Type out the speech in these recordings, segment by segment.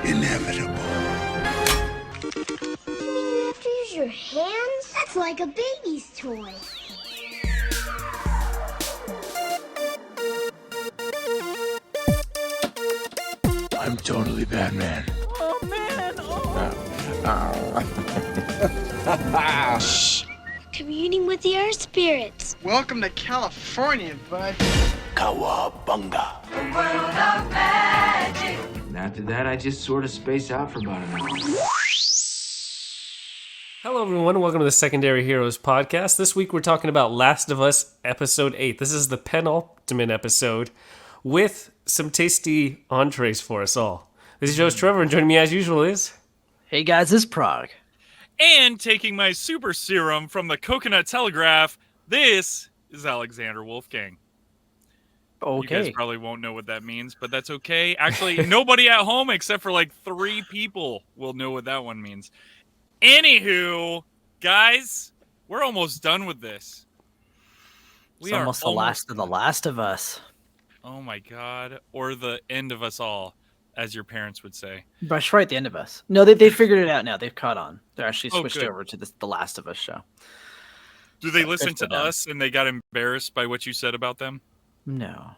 inevitable. You have to use your hands? That's like a baby's toy. I'm totally Batman. Oh, man. Shh. Communing with the earth spirits. Welcome to California, bud. Cowabunga. And after that, I just sort of space out for about an hour. Hello, everyone. Welcome to the Secondary Heroes podcast. This week, we're talking about Last of Us Episode 8. This is the penultimate episode with some tasty entrees for us all. This is Joe's Trevor, and joining me as usual is... Hey, guys, this is Prague. And taking my super serum from the Coconut Telegraph, this is Alexander Wolfgang. Okay. You guys probably won't know what that means, but that's okay. Actually, nobody at home except for like 3 people will know what that one means. Anywho, guys, we're almost done with this. It's almost the last of The Last of Us. Oh my god. Or the end of us all, as your parents would say. That's right, the end of us. No, they figured it out now. They've caught on. They're actually switched good. over to the Last of Us show. Do they listen to us and they got embarrassed by what you said about them? No.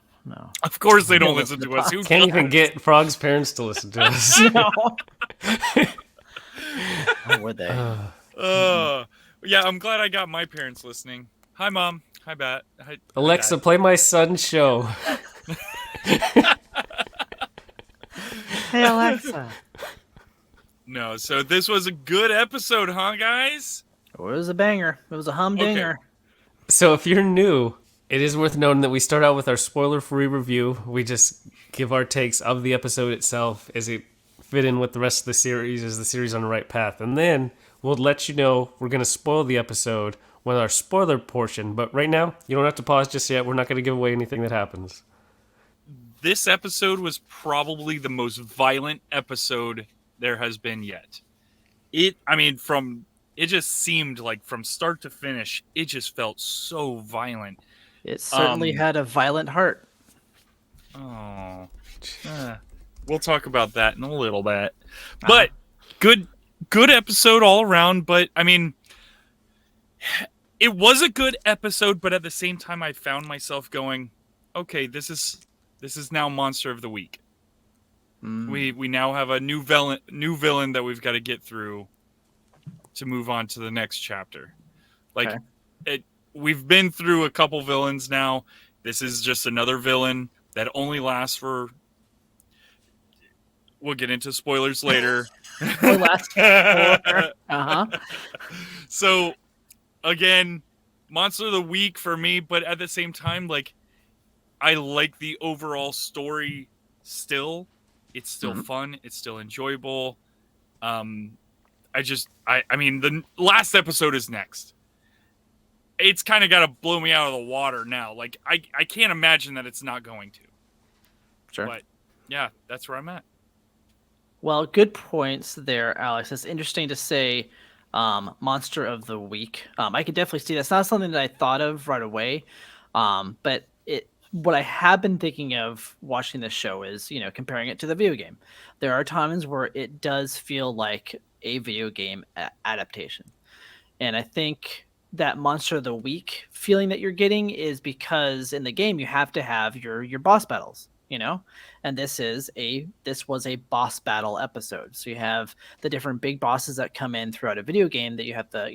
Of course they don't listen to us. Who Can't even get Frog's parents to listen to us. No. How would they? Yeah, I'm glad I got my parents listening. Hi, Mom. Hi, Bat. Hi, Alexa, Dad. play my son's show. Hey, Alexa. No, so this was a good episode, huh, guys? It was a banger. It was a humdinger. So if you're new, it is worth noting that we start out with our spoiler-free review. We just give our takes of the episode itself as it fit in with the rest of the series, is the series on the right path. And then we'll let you know we're going to spoil the episode with our spoiler portion. But right now, you don't have to pause just yet. We're not going to give away anything that happens. This episode was probably the most violent episode there has been yet. It just seemed like from start to finish, it just felt so violent. It certainly had a violent heart. Oh, we'll talk about that in a little bit. But good episode all around. But I mean, it was a good episode. But at the same time, I found myself going, "Okay, this is now Monster of the Week. We now have a new villain that we've got to get through to move on to the next chapter. Like we've been through a couple villains now. This is just another villain that only lasts for. We'll get into spoilers later. So, again, Monster of the Week for me, but at the same time, like, I like the overall story still. It's still fun. It's still enjoyable. I mean, the last episode is next. It's kind of got to blow me out of the water now. Like, I can't imagine that it's not going to. Sure. But, yeah, that's where I'm at. Well, good points there, Alex. It's interesting to say Monster of the Week. I can definitely see that's not something that I thought of right away. But what I have been thinking of watching this show is, comparing it to the video game. There are times where it does feel like a video game adaptation. And I think that Monster of the Week feeling that you're getting is because in the game you have to have your boss battles, and this was a boss battle episode. So you have the different big bosses that come in throughout a video game that you have to,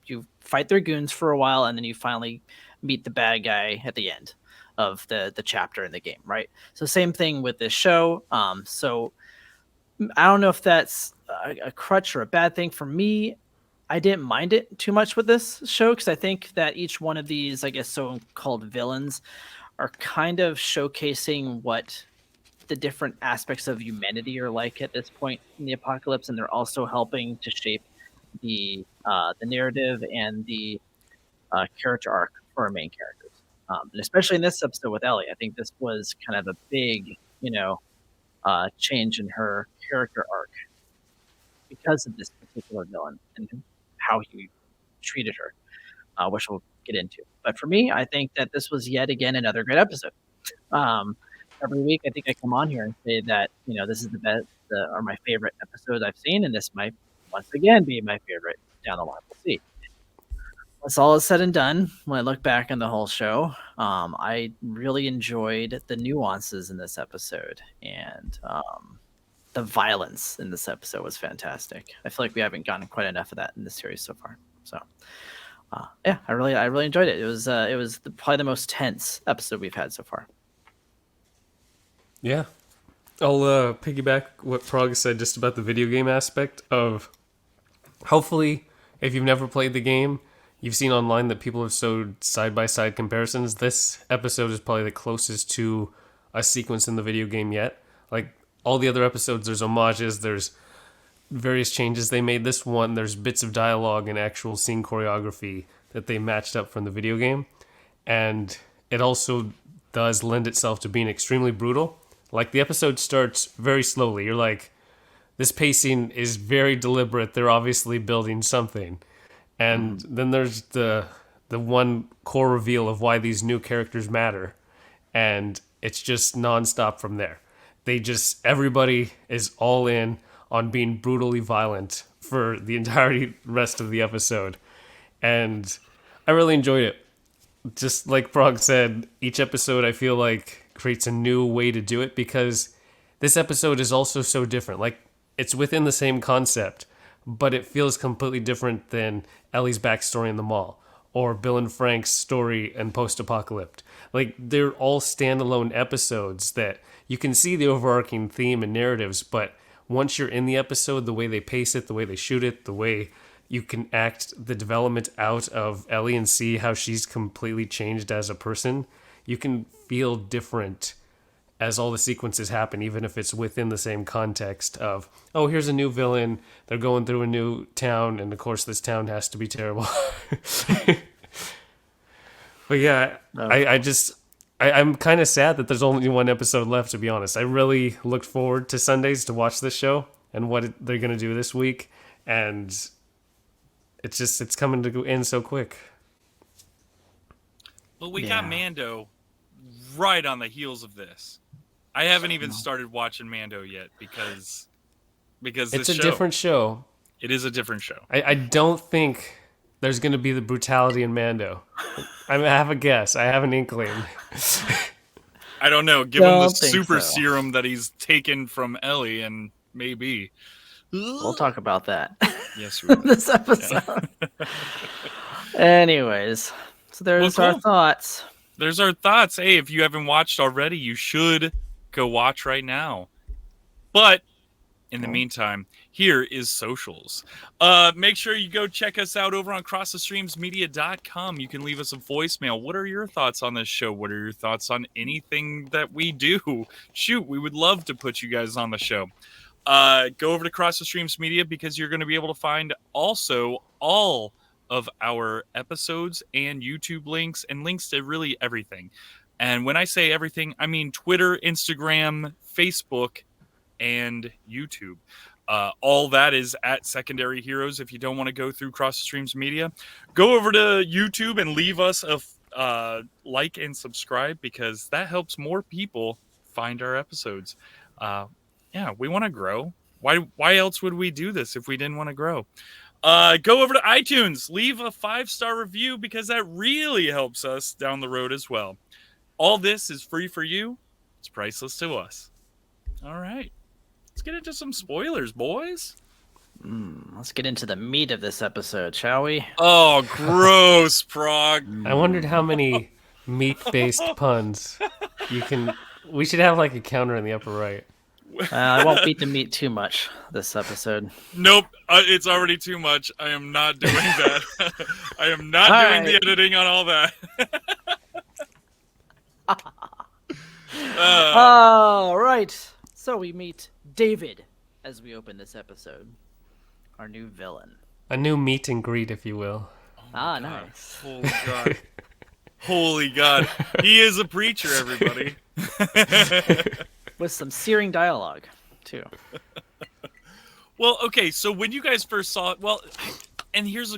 you fight their goons for a while, and then you finally meet the bad guy at the end of the chapter in the game, right? So same thing with this show. So I don't know if that's a crutch or a bad thing for me. I didn't mind it too much with this show because I think that each one of these, I guess, so-called villains are kind of showcasing what the different aspects of humanity are like at this point in the apocalypse, and they're also helping to shape the narrative and the character arc for our main characters. And especially in this episode with Ellie, I think this was kind of a big, change in her character arc because of this particular villain and how he treated her, which we'll get into. But for me, I think that this was yet again another great episode. every week I think I come on here and say that this is the best or my favorite episode I've seen, and this might once again be my favorite down the line. We'll see. Once all is said and done, when I look back on the whole show, I really enjoyed the nuances in this episode, and the violence in this episode was fantastic. I feel like we haven't gotten quite enough of that in this series so far. So, yeah, I really enjoyed it. It was probably the most tense episode we've had so far. Yeah. I'll piggyback what Prague said just about the video game aspect of, hopefully, if you've never played the game, you've seen online that people have showed side-by-side comparisons. This episode is probably the closest to a sequence in the video game yet. Like, all the other episodes, there's homages, there's various changes they made. This one, there's bits of dialogue and actual scene choreography that they matched up from the video game. And it also does lend itself to being extremely brutal. Like, the episode starts very slowly. You're like, this pacing is very deliberate. They're obviously building something. And then there's the one core reveal of why these new characters matter. And it's just nonstop from there. Everybody is all in on being brutally violent for the entire rest of the episode. And I really enjoyed it. Just like Prague said, each episode I feel like creates a new way to do it, because this episode is also so different. Like, it's within the same concept, but it feels completely different than Ellie's backstory in the mall, or Bill and Frank's story in Post-Apocalypse. Like, they're all standalone episodes that you can see the overarching theme and narratives, but once you're in the episode, the way they pace it, the way they shoot it, the way you can act the development out of Ellie and see how she's completely changed as a person, you can feel different as all the sequences happen, even if it's within the same context of, oh, here's a new villain, they're going through a new town, and of course this town has to be terrible. But yeah, I'm kind of sad that there's only one episode left, to be honest. I really looked forward to Sundays to watch this show and what they're going to do this week, and it's coming to end so quick. Well, we got Mando right on the heels of this. I haven't even started watching Mando yet because it's a different show. It is a different show. I don't think there's going to be the brutality in Mando. I have a guess. I have an inkling. I don't know. Give him the super serum that he's taken from Ellie, and maybe. We'll talk about that. Yes, we will. This episode. Anyways, so there's our thoughts. There's our thoughts. Hey, if you haven't watched already, you should go watch right now. But in the meantime, here is socials. Make sure you go check us out over on crossthestreamsmedia.com. You can leave us a voicemail. What are your thoughts on this show? What are your thoughts on anything that we do? Shoot, we would love to put you guys on the show. Go over to Cross the Streams Media, because you're going to be able to find also all of our episodes and YouTube links and links to really everything. And when I say everything, I mean Twitter, Instagram, Facebook, and YouTube. All that is at Secondary Heroes. If you don't want to go through Cross the Streams Media, go over to YouTube and leave us a like and subscribe, because that helps more people find our episodes. Yeah, we want to grow. Why else would we do this if we didn't want to grow? Go over to iTunes, leave a 5-star review, because that really helps us down the road as well. All this is free for you. It's priceless to us. All right. Let's get into some spoilers, boys. Let's get into the meat of this episode, shall we? Oh, gross, Prague. I wondered how many meat-based puns you can... We should have like a counter in the upper right. I won't beat the meat too much this episode. Nope, it's already too much. I am not doing that. I am not doing the editing on all that. All right. So we meet David as we open this episode. Our new villain. A new meet and greet, if you will. Oh, nice. Holy God. Holy God. He is a preacher, everybody. With some searing dialogue, too. Well, okay, so when you guys first saw it, and here's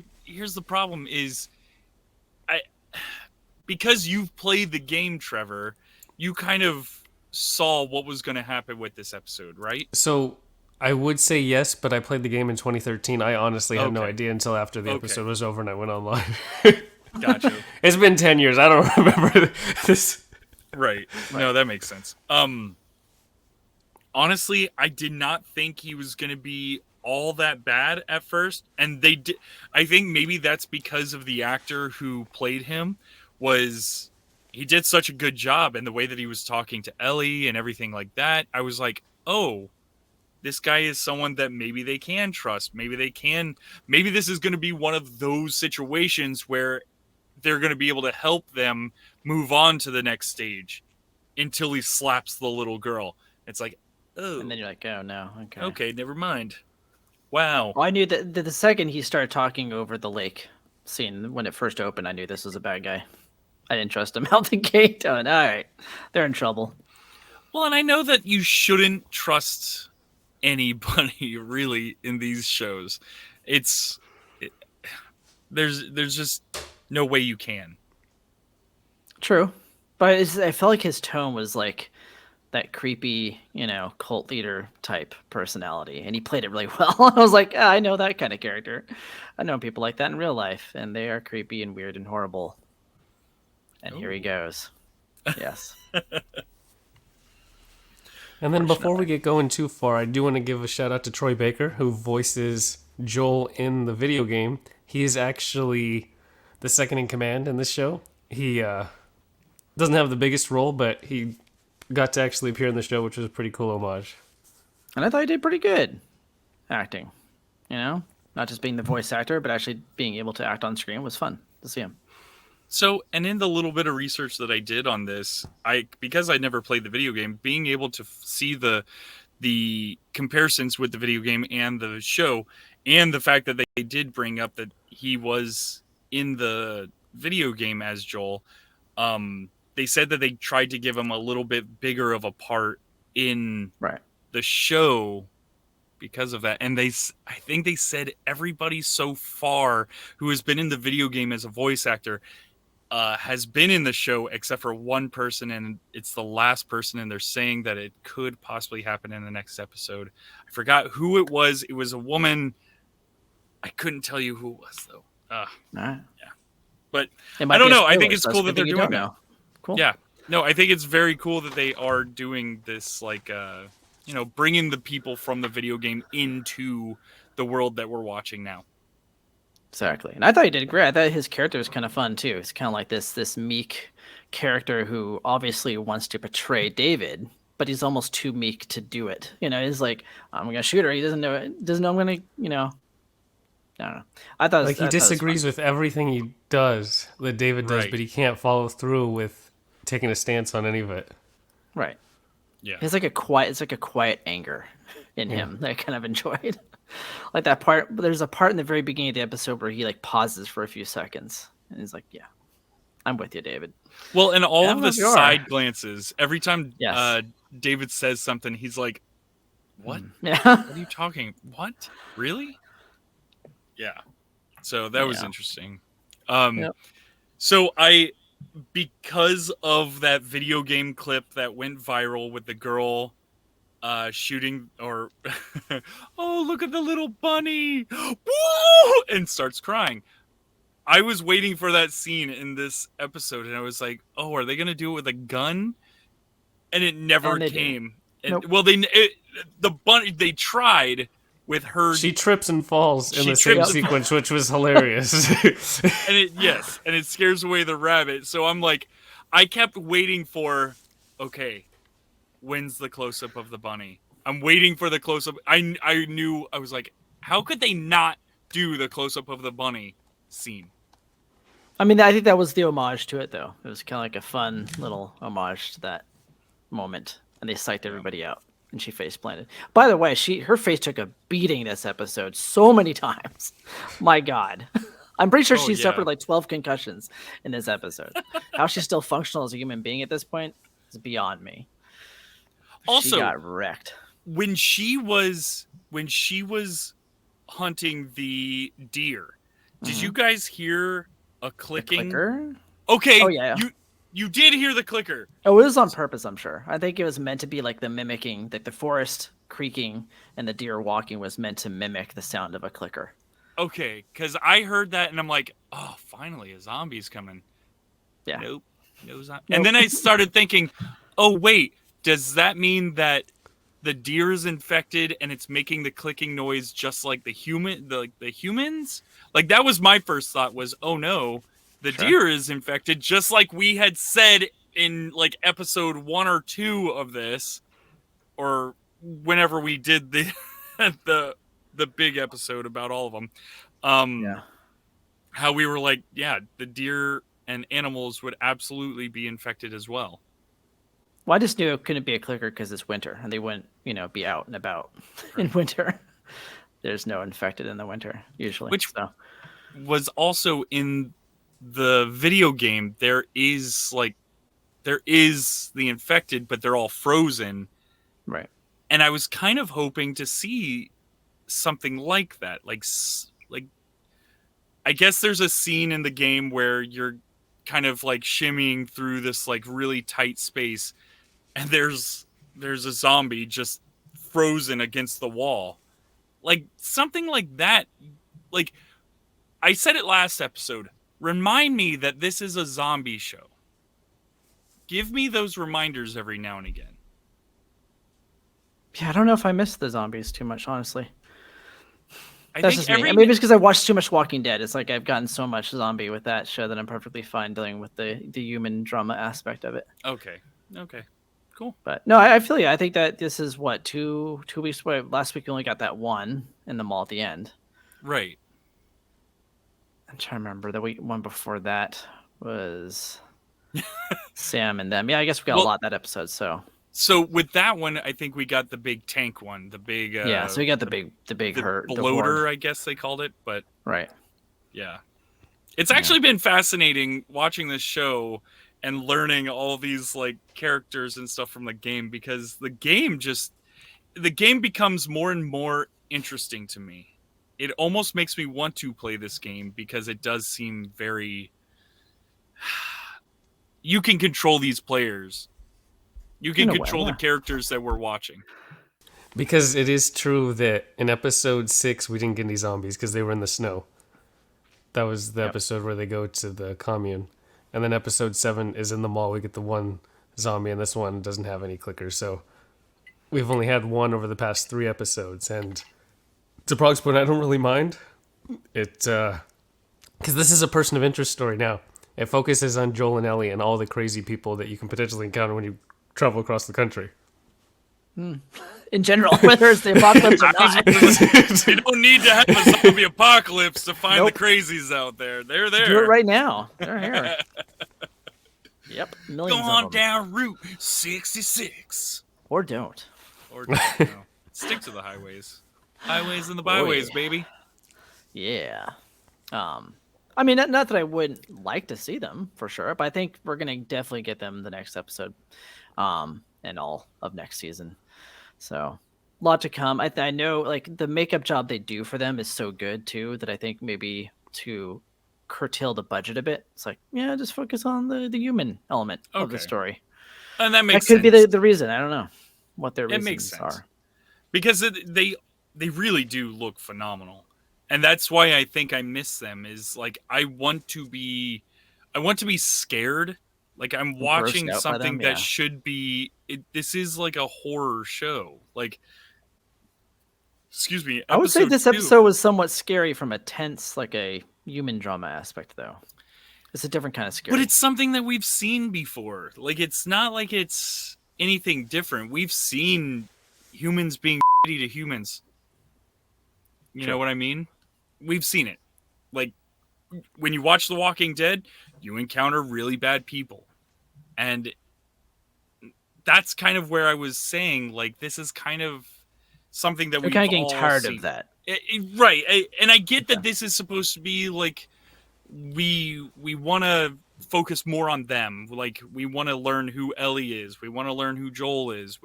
the problem is, because you've played the game, Trevor, you kind of saw what was going to happen with this episode, right? So I would say yes, but I played the game in 2013. I honestly had no Okay. idea until after the Okay. episode was over and I went online. Gotcha. It's been 10 years. I don't remember this. Right. No, that makes sense. Honestly, I did not think he was going to be all that bad at first, and they did. I think maybe that's because of the actor who played him. He did such a good job, and the way that he was talking to Ellie and everything like that. I was like, oh, this guy is someone that maybe they can trust. Maybe this is going to be one of those situations where they're going to be able to help them move on to the next stage until he slaps the little girl. It's like, oh. And then you're like, oh no, okay. Okay, never mind. Wow. Well, I knew that the second he started talking over the lake scene when it first opened, I knew this was a bad guy. I didn't trust him out the gate. I went, all right, they're in trouble. Well, and I know that you shouldn't trust anybody really in these shows. There's just no way you can. True, but I felt like his tone was like that creepy, cult leader type personality, and he played it really well. I was like, I know that kind of character. I know people like that in real life, and they are creepy and weird and horrible. And here he goes. Yes. And then before we get going too far, I do want to give a shout out to Troy Baker, who voices Joel in the video game. He is actually the second in command in this show. He doesn't have the biggest role, but he got to actually appear in the show, which was a pretty cool homage. And I thought he did pretty good acting. Not just being the voice actor, but actually being able to act on screen was fun to see him. So, and in the little bit of research that I did on this, because I never played the video game, being able to see the comparisons with the video game and the show, and the fact that they did bring up that he was in the video game as Joel, they said that they tried to give him a little bit bigger of a part in the show because of that. And I think they said everybody so far who has been in the video game as a voice actor has been in the show except for one person, and it's the last person, and they're saying that it could possibly happen in the next episode. I forgot who it was. It was a woman. I couldn't tell you who it was, though. Yeah. But I don't know. I think it's cool that they're doing that. Cool. Yeah. No, I think it's very cool that they are doing this, like, bringing the people from the video game into the world that we're watching now. Exactly. And I thought he did great. I thought his character was kind of fun, too. It's kind of like this meek character who obviously wants to portray David, but he's almost too meek to do it. He's like, I'm going to shoot her. He doesn't know it. Doesn't know I'm going to, I don't know. I thought he disagrees with everything he does that David does, but he can't follow through with taking a stance on any of it. Right. Yeah. It's like a quiet anger in him that I kind of enjoyed. Like that part, there's a part in the very beginning of the episode where he like pauses for a few seconds and he's like, yeah, I'm with you, David. Well, and all of the side glances, every time David says something, he's like, what? Yeah. What are you talking? What? Really? Yeah. So that was interesting. So because of that video game clip that went viral with the girl shooting or oh, look at the little bunny. Woo! And starts crying. I was waiting for that scene in this episode and I was like, oh, are they going to do it with a gun? And it never came. And, nope. Well, the bunny, they tried with her. She trips and falls in the same sequence, which was hilarious. And it scares away the rabbit. So I'm like, I kept waiting for, okay, when's the close-up of the bunny? I'm waiting for the close-up. I knew, I was like, how could they not do the close-up of the bunny scene? I mean, I think that was the homage to it, though. It was kind of like a fun little homage to that moment. And they psyched everybody out. And she face planted. By the way, her face took a beating this episode so many times. My God. I'm pretty sure she suffered like 12 concussions in this episode. How she's still functional as a human being at this point is beyond me. Also, she got wrecked. When she was hunting the deer, did you guys hear a clicking? The clicker? Okay. Oh yeah. You did hear the clicker. Oh, it was on purpose, I'm sure. I think it was meant to be like the mimicking, like the forest creaking and the deer walking was meant to mimic the sound of a clicker. Okay, because I heard that and I'm like, oh, finally, a zombie's coming. Yeah. Nope. No zombie. And then I started thinking, oh, wait, does that mean that the deer is infected and it's making the clicking noise just like the humans? Like, that was my first thought was, oh, no, the deer is infected, just like we had said in, like, episode 1 or 2 of this, or whenever we did the the big episode about all of them. How we were like, yeah, the deer and animals would absolutely be infected as well. Well, I just knew it couldn't be a clicker because it's winter and they wouldn't, be out and about in winter. There's no infected in the winter usually. Which was also in the video game. There is the infected, but they're all frozen. Right. And I was kind of hoping to see something like that. Like I guess there's a scene in the game where you're kind of like shimmying through this like really tight space and there's a zombie just frozen against the wall. Like something like that. Like I said it last episode, remind me that this is a zombie show. Give me those reminders every now and again. Yeah, I don't know if I miss the zombies too much, honestly. I That's think just me. Maybe it's because I watched too much Walking Dead. It's like I've gotten so much zombie with that show that I'm perfectly fine dealing with the human drama aspect of it. Okay. Cool. But no, I feel you. I think that this is what, two weeks away. Last week we only got that one in the mall at the end. Right. I'm trying to remember. The one before that was Sam and them. Yeah, I guess we got a lot that episode. So with that one, I think we got the big tank one, the big so we got the big hurt bloater, I guess they called it, but right. Yeah. It's actually been fascinating watching this show and learning all these like characters and stuff from the game because the game becomes more and more interesting to me. It almost makes me want to play this game because it does seem very you can control these players. You can control the characters that we're watching. Because it is true that in episode 6, we didn't get any zombies because they were in the snow. That was the episode where they go to the commune. And then episode 7 is in the mall. We get the one zombie, and this one doesn't have any clickers. So we've only had one over the past 3 episodes. And to Prog's point, I don't really mind. Because this is a person of interest story now. It focuses on Joel and Ellie and all the crazy people that you can potentially encounter when you travel across the country. In general, whether it's the apocalypse or not. You don't need to have a zombie apocalypse to find the crazies out there. They're there. Do it right now. They're here. Yep. Millions Go on of them. down Route 66. Or don't. Or don't. No. Stick to the highways. Highways and the byways, baby. Yeah. I mean, not that I wouldn't like to see them for sure, but I think we're gonna definitely get them the next episode, and all of next season. So, a lot to come. I know, like the makeup job they do for them is so good too that I think maybe to curtail the budget a bit, it's like just focus on the human element of the story. And that makes could sense. be the reason. I don't know what their reasons are. Because they really do look phenomenal. And that's why I think I miss them is like I want to be scared. Like I'm watching something that should be this is like a horror show. Like excuse me. I would say this episode was somewhat scary from a tense, like a human drama aspect though. It's a different kind of scary. But it's something that we've seen before. Like it's not like it's anything different. We've seen humans being shitty to humans. You know what I mean? We've seen it. Like, when you watch The Walking Dead, you encounter really bad people. And that's kind of where I was saying, like, this is kind of something that we're kind of getting tired of that. Right. And I get that this is supposed to be, like, we want to focus more on them. Like, we want to learn who Ellie is. We want to learn who Joel is.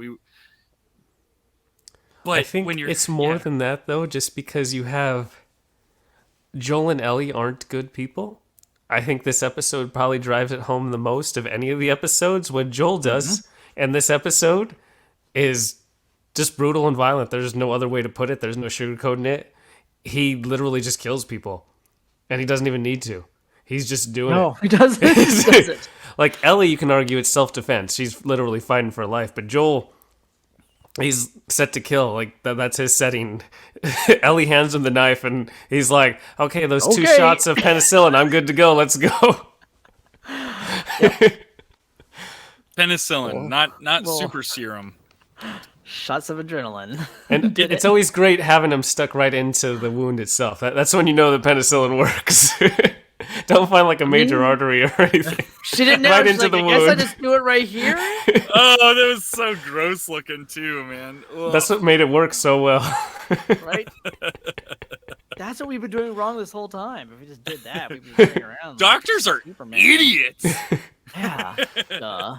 But I think it's more than that, though, just because you have... Joel and Ellie aren't good people, I think this episode probably drives it home the most of any of the episodes. What Joel does in this episode is just brutal and violent. There's no other way to put it. There's no sugarcoating it. He literally just kills people, and he doesn't even need to. He's just doing No, it. he doesn't. He doesn't. Like Ellie, you can argue it's self-defense. She's literally fighting for life. But Joel, he's set to kill. Like that's his setting. Ellie hands him the knife, and he's like, "Okay, those 2 Okay. shots of penicillin. I'm good to go. Let's go." Penicillin, not well. super serum. Shots of adrenaline. And it's always great having him stuck right into the wound itself. That's when you know that penicillin works. Don't find like a major artery or anything. She didn't know. Right She's into like, the I guess I wound. just do it right here. Oh, that was so gross looking too, man. Ugh. That's what made it work so well. Right? That's what we've been doing wrong this whole time. If we just did that, we'd be running around. like Doctors are Superman. idiots. Yeah. Duh.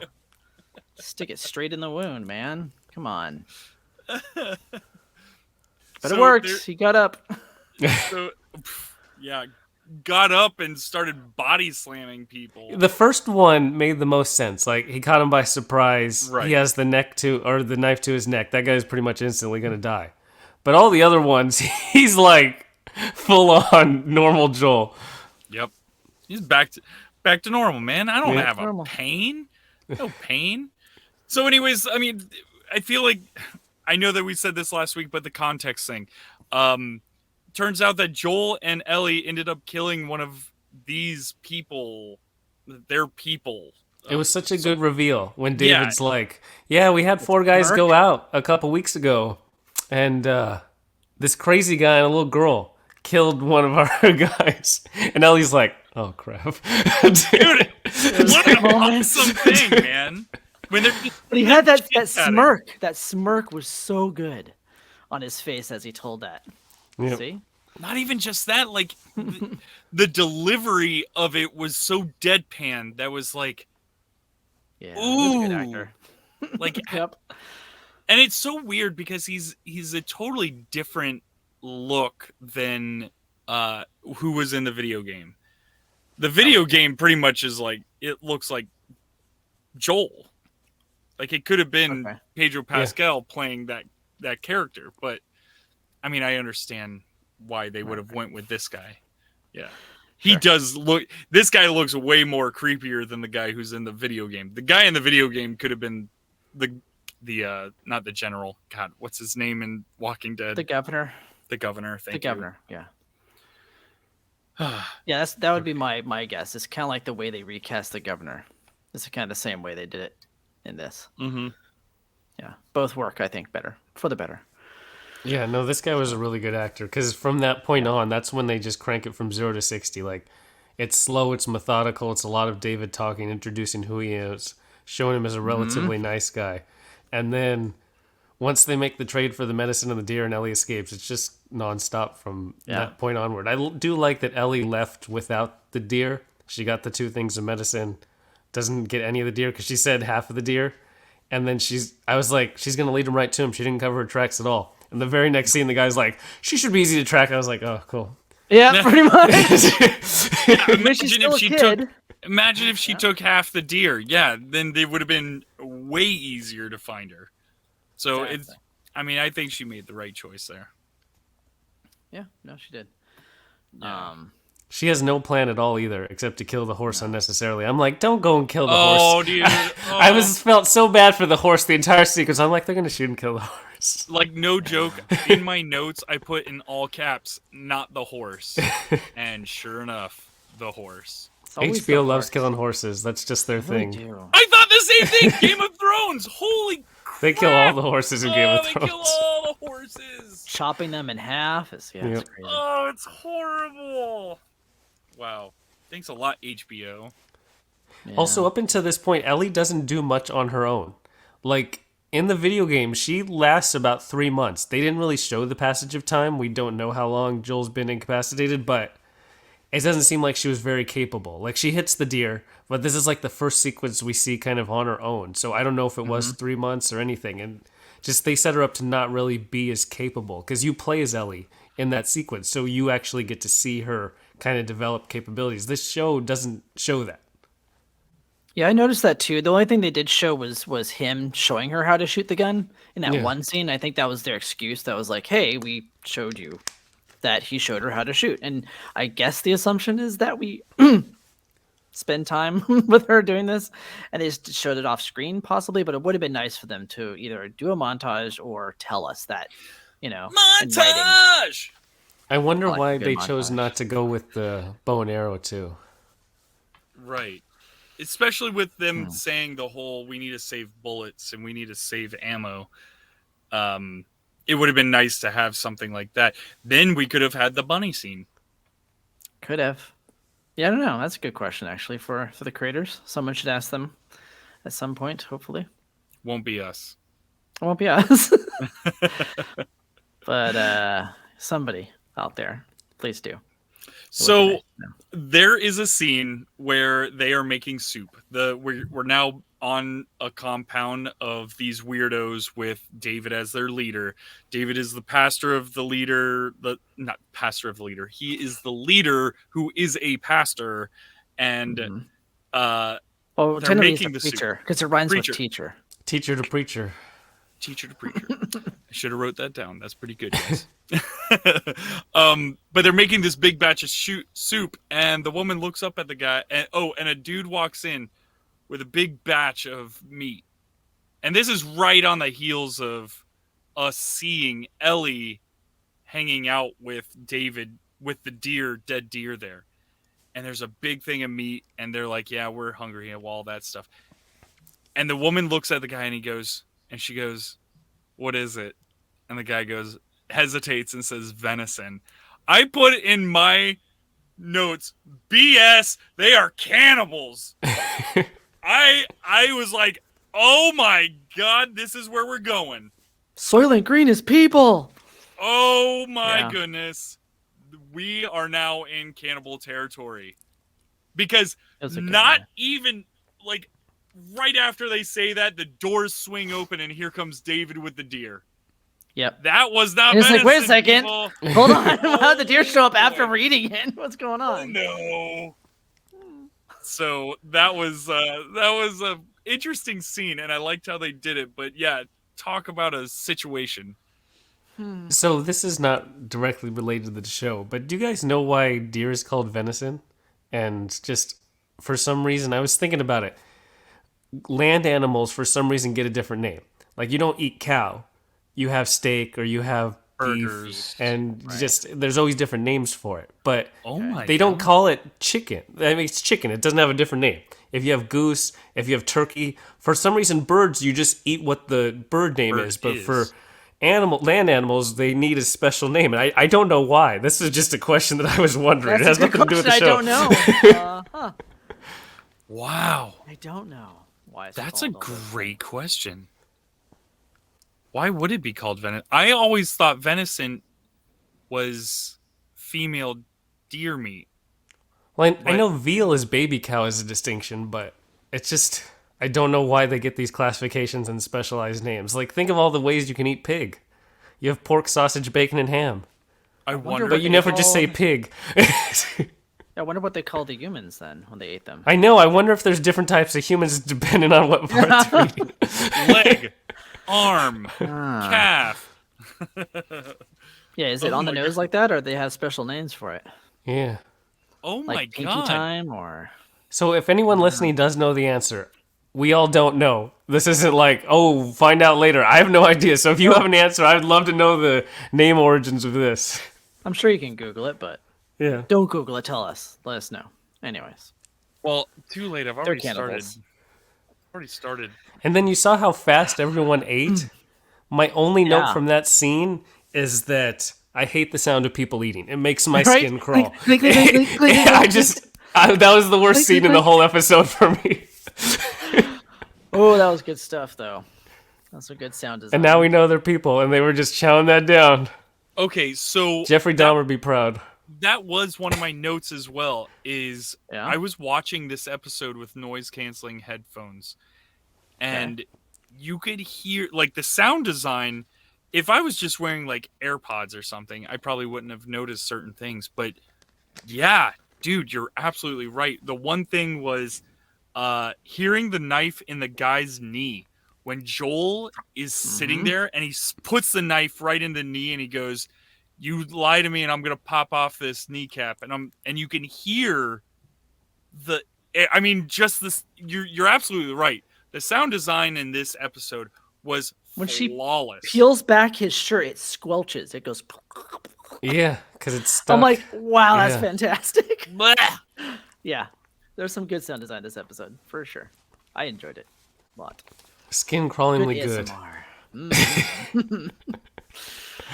Stick it straight in the wound, man. Come on. But So it worked. there- He got up. So, yeah, got up and started body slamming people. The first one made the most sense. Like he caught him by surprise. Right. He has the knife to his neck. That guy's pretty much instantly gonna die. But all the other ones, he's like full on normal Joel. Yep, he's back to normal, man. I don't Yeah. have a Normal. pain, no pain. So, anyways, I mean, I feel like I know that we said this last week, but the context thing. Turns out that Joel and Ellie ended up killing one of these people. Their people. It was such a good reveal when Yeah. David's like, "Yeah, we had 4 guys go out a couple weeks ago, and this crazy guy and a little girl killed one of our guys." And Ellie's like, "Oh crap, Dude, what an awesome thing, man. When they're just But he had that shit-chatting. smirk. That smirk was so good on his face as he told that. Yep. See? Not even just that, like the delivery of it was so deadpan. That was like, Yeah. He was a good Ooh. actor. like, Yep. and it's so weird because he's a totally different look than who was in the video game. The video game pretty much is like, it looks like Joel. Like it could have been Okay. Pedro Pascal playing that character, but I mean, I understand why they would have went with this guy. Yeah. He Sure. does look, this guy looks way more creepier than the guy who's in the video game. The guy in the video game could have been the not the general. God, what's his name in Walking Dead? The governor. The governor. The Thank governor. Yeah. you. Yeah, that would be my guess. It's kind of like the way they recast the governor. It's kind of the same way they did it in this. Mm-hmm. Yeah, both work, I think, better for the better. Yeah, no, this guy was a really good actor because from that point on, that's when they just crank it from 0 to 60. Like, it's slow, it's methodical, it's a lot of David talking, introducing who he is, showing him as a relatively nice guy. And then once they make the trade for the medicine and the deer and Ellie escapes, it's just nonstop from that point onward. I do like that Ellie left without the deer. She got the 2 things of medicine, doesn't get any of the deer because she said half of the deer. And then I was like, she's going to lead him right to him. She didn't cover her tracks at all. And the very next scene, the guy's like, she should be easy to track. I was like, oh, cool. Yeah, pretty much. Imagine if she took half the deer. Yeah, then they would have been way easier to find her. So Exactly. I think she made the right choice there. Yeah, no, she did. Yeah. She has no plan at all either, except to kill the horse unnecessarily. I'm like, don't go and kill the Oh, horse. dude. I felt so bad for the horse the entire sequence. I'm like, they're gonna shoot and kill the horse. Like, no joke. In my notes, I put in all caps, not the horse. And sure enough, the horse. It's always HBO the loves horse. killing horses. That's just their They thing. do. I thought the same thing. Game of Thrones. Holy crap. They kill all the horses in Game of They Thrones. kill all the horses. Chopping them in half is Yep. it's crazy. Oh, it's horrible. Wow. Thanks a lot, HBO. Yeah. Also, up until this point, Ellie doesn't do much on her own. Like, in the video game, she lasts about 3 months. They didn't really show the passage of time. We don't know how long Joel's been incapacitated, but it doesn't seem like she was very capable. Like, she hits the deer, but this is like the first sequence we see kind of on her own. So I don't know if it was 3 months or anything. And just they set her up to not really be as capable. Because you play as Ellie in that sequence, so you actually get to see her kind of develop capabilities. This show doesn't show that. Yeah, I noticed that too. The only thing they did show was him showing her how to shoot the gun in that Yeah. one scene. I think that was their excuse. That was like, hey, we showed you that he showed her how to shoot. And I guess the assumption is that we spend time with her doing this and they just showed it off screen possibly, but it would have been nice for them to either do a montage or tell us that, in writing. Montage. I wonder like why a good they chose montage. not to go with the bow and arrow too. Right. Especially with them saying the whole we need to save bullets and we need to save ammo. It would have been nice to have something like that. Then we could have had the bunny scene. Could have. Yeah, I don't know. That's a good question actually for the creators. Someone should ask them at some point, hopefully. Won't be us. It won't be us. But somebody out there, please do. So there is a scene where they are making soup. We're now on a compound of these weirdos with David as their leader. David is the pastor of the leader, not pastor of the leader. He is the leader who is a pastor, and Oh, they're technically he's making a the soup. preacher because it rhymes Preacher. with teacher. Teacher to preacher. Teacher to preacher. I should have wrote that down. That's pretty good, guys. But they're making this big batch of soup, and the woman looks up at the guy, and a dude walks in with a big batch of meat. And this is right on the heels of us seeing Ellie hanging out with David with the dead deer there. And there's a big thing of meat, and they're like, yeah, we're hungry and all that stuff. And the woman looks at the guy and she goes, what is it? And the guy hesitates and says venison. I put in my notes, BS, they are cannibals. I was like, oh my God, this is where we're going. Soylent Green is people. Oh my Yeah. goodness. We are now in cannibal territory. Because That was a good not one. even, like, right after they say that, the doors swing open and here comes David with the deer. Yep. That was not And it's like, wait a venison, second. people. Hold on. How did the deer show up Oh, after boy. we're eating it? What's going Oh, on? no. So that was a interesting scene, and I liked how they did it. But yeah, talk about a situation. So this is not directly related to the show, but do you guys know why deer is called venison? And just for some reason, I was thinking about it. Land animals, for some reason, get a different name. Like you don't eat cow, you have steak or you have Burgers. beef, and just there's always different names for it. But Oh my! they don't call it chicken. I mean, it's chicken. It doesn't have a different name. If you have goose, if you have turkey, for some reason, birds you just eat what the bird name Bird is. But is. for land animals, they need a special name, and I don't know why. This is just a question that I was wondering. That's It has a good nothing to do with the question. show. I don't know. Wow, I don't know why. It's that's a called all this. great question. Why would it be called venison? I always thought venison was female deer meat. Well, I know veal is baby cow as a distinction, but it's just I don't know why they get these classifications and specialized names. Like, think of all the ways you can eat pig. You have pork, sausage, bacon, and ham. I wonder, But you never just say pig. I wonder what they call the humans then when they ate them. I know. I wonder if there's different types of humans depending on what part they're eating. leg, arm, calf. Yeah, is it Oh on the my nose like that, or they have special names for it? Yeah. Oh Like my pinky god! time, or So if anyone listening does know the answer, we all don't know. This isn't like, oh, find out later. I have no idea. So if you have an answer, I'd love to know the name origins of this. I'm sure you can Google it, but Yeah. don't Google it. Tell us. Let us know. Anyways, Well, too late. I've already started. cannibals. Already started. And then you saw how fast everyone ate. My only note Yeah. from that scene is that I hate the sound of people eating. It makes my Right? skin crawl. Click, click, click, click, click, click, I click. just that was the worst scene in the whole episode for me. Oh, that was good stuff, though. That's a good sound design. And now we know they're people, and they were just chowing that down. Okay, so Jeffrey Dahmer would be proud. that was one of my notes as well. Is Yeah? I was watching this episode with noise canceling headphones, and you could hear like the sound design. If I was just wearing like AirPods or something, I probably wouldn't have noticed certain things. But Yeah, dude, you're absolutely right. The one thing was hearing the knife in the guy's knee when Joel is sitting there and he puts the knife right in the knee and he goes, "You lie to me and I'm gonna pop off this kneecap," and you can hear the. I mean, just this. You're absolutely right. The sound design in this episode was When she flawless. peels back his shirt, it squelches. It goes. Yeah, because it's stuck. I'm like, wow, that's Yeah. fantastic. Blah. Yeah, there's some good sound design this episode for sure. I enjoyed it a lot. Skin crawlingly good. ASMR.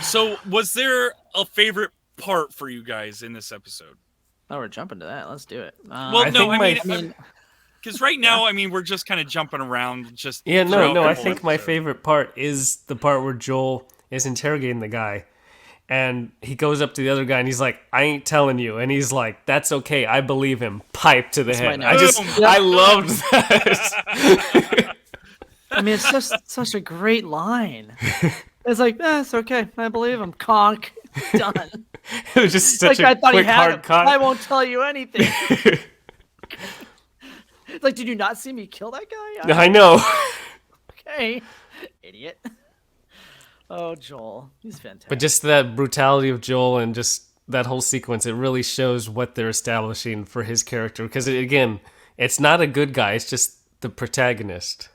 So, was there a favorite part for you guys in this episode? Oh, we're jumping to that. Let's do it. Well, I no, think I mean, because right now, I mean, we're just kind of jumping around. Just Yeah, throughout no. the I whole think my episode. favorite part is the part where Joel is interrogating the guy, and he goes up to the other guy and he's like, "I ain't telling you," and he's like, "That's okay, I believe him." Pipe to the head. my I note. just, Boom. I loved that. I mean, it's just such a great line. It's like, it's okay. I believe him. Conk. Done. It was just such Like, I a thought he quick, had hard him. cut. I won't tell you anything. Like, did you not see me kill that guy? I know. Okay. Idiot. Oh, Joel. He's fantastic. But just that brutality of Joel and just that whole sequence, it really shows what they're establishing for his character. Because, again, it's not a good guy. It's just the protagonist.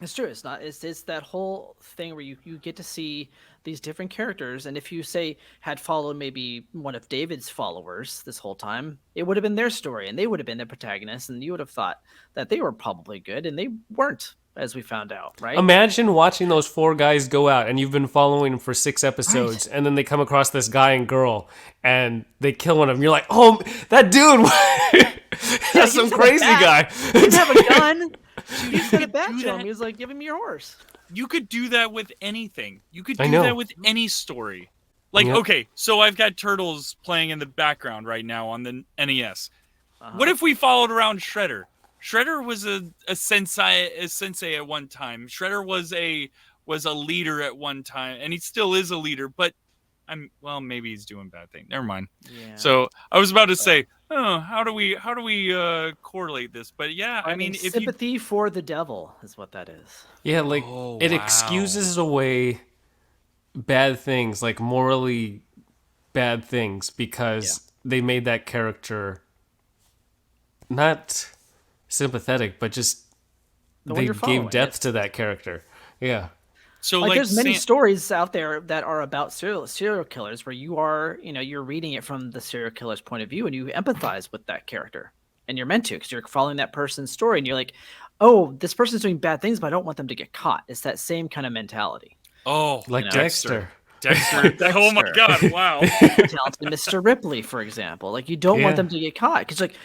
It's true. It's not. It's that whole thing where you get to see these different characters, and if you say had followed maybe one of David's followers this whole time, it would have been their story, and they would have been the protagonists, and you would have thought that they were probably good, and they weren't, as we found out, right? Imagine watching those four guys go out and you've been following them for 6 episodes, and then they come across this guy and girl and they kill one of them. You're like, oh, that dude, that's some he's crazy bad. guy. He didn't have a gun. He said could it back do to him. that. He was like, "Give him your horse." You could do that with anything. You could I do know. that with any story. Like, Yep. okay, so I've got Turtles playing in the background right now on the NES. What if we followed around Shredder? Shredder was a sensei at one time. Shredder was a leader at one time, and he still is a leader. But maybe he's doing bad things. Never mind. Yeah. So I was about to say, how do we correlate this? But yeah, I mean, if you sympathy for the devil is what that is. Yeah, like, Oh, it wow. excuses away bad things, like morally bad things, because they made that character not sympathetic, but just The one they you're gave following. depth to that character. Yeah. so Like, there's many Sam- stories out there that are about serial killers where you are, you're reading it from the serial killer's point of view and you empathize with that character. And you're meant to, because you're following that person's story and you're like, oh, this person's doing bad things, but I don't want them to get caught. It's that same kind of mentality. Like Dexter. Dexter. Dexter. Oh my God! Wow. Talented Mr. Ripley, for example. Like, you don't want Yeah. them to get caught because, like,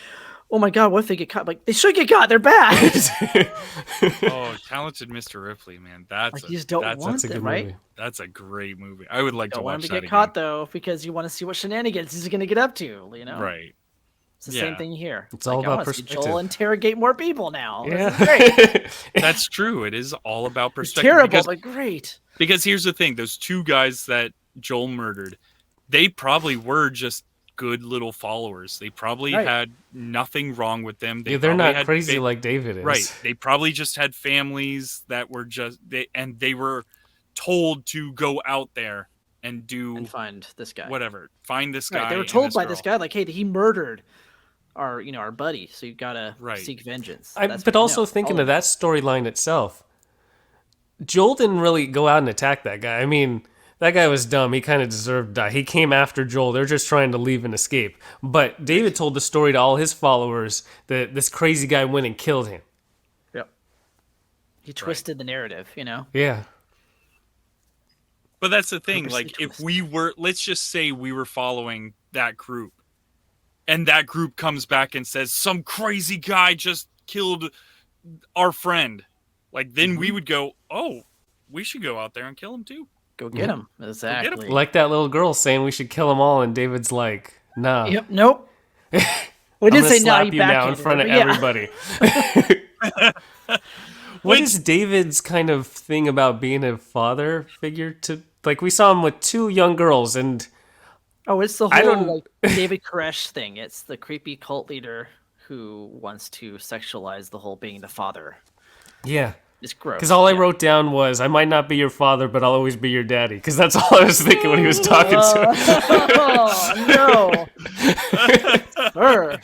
oh my God, what if they get caught? Like, they should get caught. They're bad. Oh, talented Mr. Ripley, man. That's Like, you just don't that's, want That's a them, good right? movie. that's a great movie. I would like to Don't want watch him to that get again. caught, though, because you want to see what shenanigans he's going to get up to, Right. It's the same Yeah. thing here. It's all I about wanna see perspective. Joel interrogate more people now. This Yeah. is great. That's true. It is all about It's perspective. terrible, because, but great. because here's the thing: those two guys that Joel murdered, they probably were just good little followers. They probably Right. had nothing wrong with them. Yeah, they're probably not had crazy like David is. Right. They probably just had families that were they were told to go out there and do And find this guy. whatever. Find this guy. Right, they were and told by this girl. guy, like, hey, he murdered our buddy, so you gotta Right. seek vengeance. But That's what- also no, thinking all of that storyline itself, Joel didn't really go out and attack that guy. I mean, that guy was dumb. He kind of deserved to die. He came after Joel. They're just trying to leave and escape. But David told the story to all his followers that this crazy guy went and killed him. Yep. He twisted the narrative, Yeah. But that's the thing. Purposely Like, if twisted. we were, let's just say we were following that group, and that group comes back and says some crazy guy just killed our friend, like then Mm-hmm. we would go, oh, we should go out there and kill him too. Go get him. Exactly. Like that little girl saying we should kill them all, and David's like, nah. Yep. Nope. We I'm did gonna say no. slap You you now in backhanded front it, of but yeah. everybody. What is David's kind of thing about being a father figure to, like, we saw him with 2 young girls, and Oh, it's the I whole don't- like David Koresh thing. It's the creepy cult leader who wants to sexualize the whole being the father. Yeah. It's gross. Because all I yeah. wrote down was, I might not be your father, but I'll always be your daddy. Because that's all I was thinking when he was talking to him. Oh no, sir.